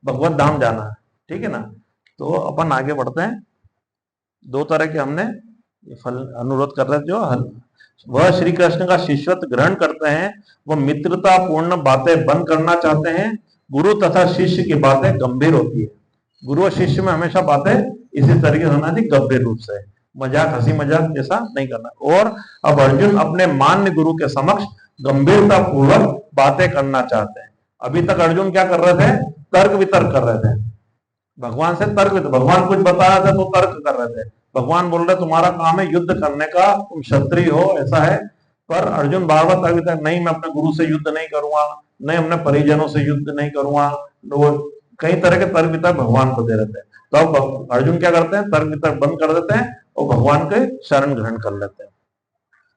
भगवत धाम जाना है, ठीक है ना। तो अपन आगे बढ़ते हैं। दो तरह के हमने फल अनुरोध कर रहे हैं। जो हल वह श्री कृष्ण का शिष्यत्व ग्रहण करते हैं, वह मित्रता पूर्ण बातें बंद करना चाहते हैं। गुरु तथा शिष्य की बातें गंभीर होती है, गुरु और शिष्य में हमेशा बातें इसी तरीके से होना चाहिए, गंभीर रूप से, मजाक हंसी मजाक जैसा नहीं करना। और अब अर्जुन अपने मान्य गुरु के समक्ष गंभीरता पूर्वक बातें करना चाहते हैं। अभी तक अर्जुन क्या कर रहे थे? तर्क वितर्क कर रहे थे, भगवान से तर्क वितर्क, भगवान कुछ बता रहे थे तो तर्क कर रहे थे। भगवान बोल रहे तुम्हारा काम है युद्ध करने का, तुम क्षत्रिय हो, ऐसा है। पर अर्जुन बार बार तर्क वितर्क, नहीं मैं अपने गुरु से युद्ध नहीं करूंगा, नहीं अपने परिजनों से युद्ध नहीं करूंगा, कई तरह के तर्क वितर्क भगवान को दे रहे थे। तो अब अर्जुन क्या करते हैं? तर्क वितर्क बंद कर देते हैं और भगवान के शरण ग्रहण कर लेते हैं।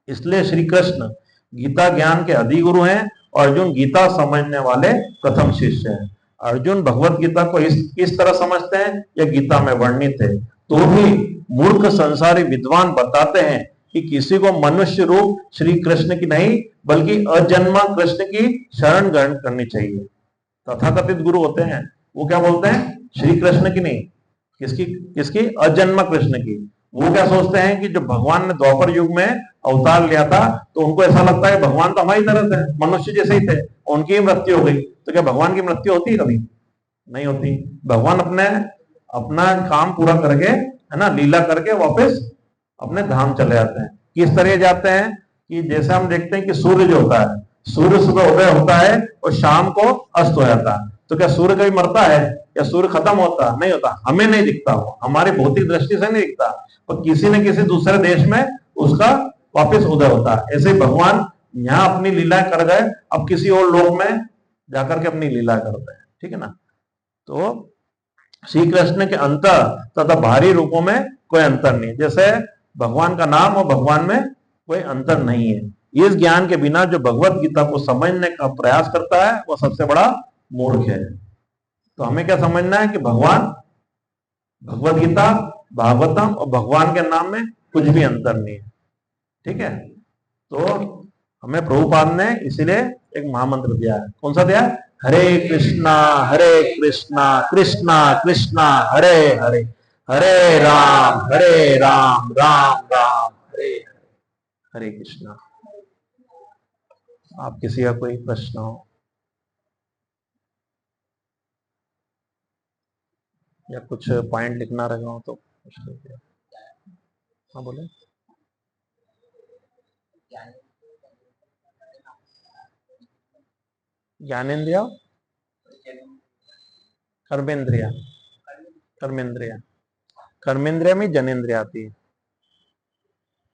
इसलिए श्री कृष्ण गीता ज्ञान के अधिगुरु हैं और अर्जुन गीता समझने वाले प्रथम शिष्य हैं। अर्जुन भगवत गीता को इस तरह समझते हैं, यह गीता में वर्णित है। तो भी मूर्ख संसारी विद्वान बताते हैं कि किसी को मनुष्य रूप श्री कृष्ण की नहीं बल्कि अजन्मा कृष्ण की शरण ग्रहण करनी चाहिए। तथाकथित गुरु होते हैं, वो क्या बोलते हैं? श्री कृष्ण की नहीं, किसकी? किसकी? अजन्मा कृष्ण की। वो क्या सोचते हैं कि जब भगवान ने द्वापर युग में अवतार लिया था तो उनको ऐसा लगता है भगवान तो हमारी तरह थे, मनुष्य जैसे ही थे, उनकी मृत्यु हो गई, तो क्या भगवान की मृत्यु होती है? कभी नहीं होती। भगवान अपना काम पूरा करके, है ना, लीला करके वापस अपने धाम चले जाते हैं। किस तरह जाते हैं? कि जैसे हम देखते हैं कि सूर्य जो होता है, सूर्य सुबह उदय होता है और शाम को अस्त हो जाता है। तो क्या सूर्य कभी मरता है या सूर्य खत्म होता? नहीं होता, हमें नहीं दिखता, वो हमारी भौतिक दृष्टि से नहीं दिखता, पर किसी न किसी दूसरे देश में उसका वापस उदय होता है। ऐसे ही भगवान यहाँ अपनी लीला कर गए, अब किसी और लोक में जाकर के अपनी लीला करते हैं, ठीक है ना। तो श्री कृष्ण के अंतर तथा भारी रूपों में कोई अंतर नहीं, जैसे भगवान का नाम और भगवान में कोई अंतर नहीं है। इस ज्ञान के बिना जो भगवत गीता को समझने का प्रयास करता है वह सबसे बड़ा मूर्ख है। तो हमें क्या समझना है कि भगवान, भगवत गीता, भागवतम और भगवान के नाम में कुछ भी अंतर नहीं है, ठीक है। तो हमें प्रभुपाद ने इसीलिए एक महामंत्र दिया है। कौन सा दिया? हरे कृष्णा कृष्णा कृष्णा हरे हरे, हरे राम राम राम हरे हरे, हरे कृष्णा। आप किसी का कोई प्रश्न हो या कुछ पॉइंट लिखना रहे हो तो पूछ लीजिए। हाँ बोले। ज्ञानेन्द्रिया, कर्मेंद्रिया, कर्मेंद्रिया, कर्मेंद्रिया में जनेन्द्रिया आती है।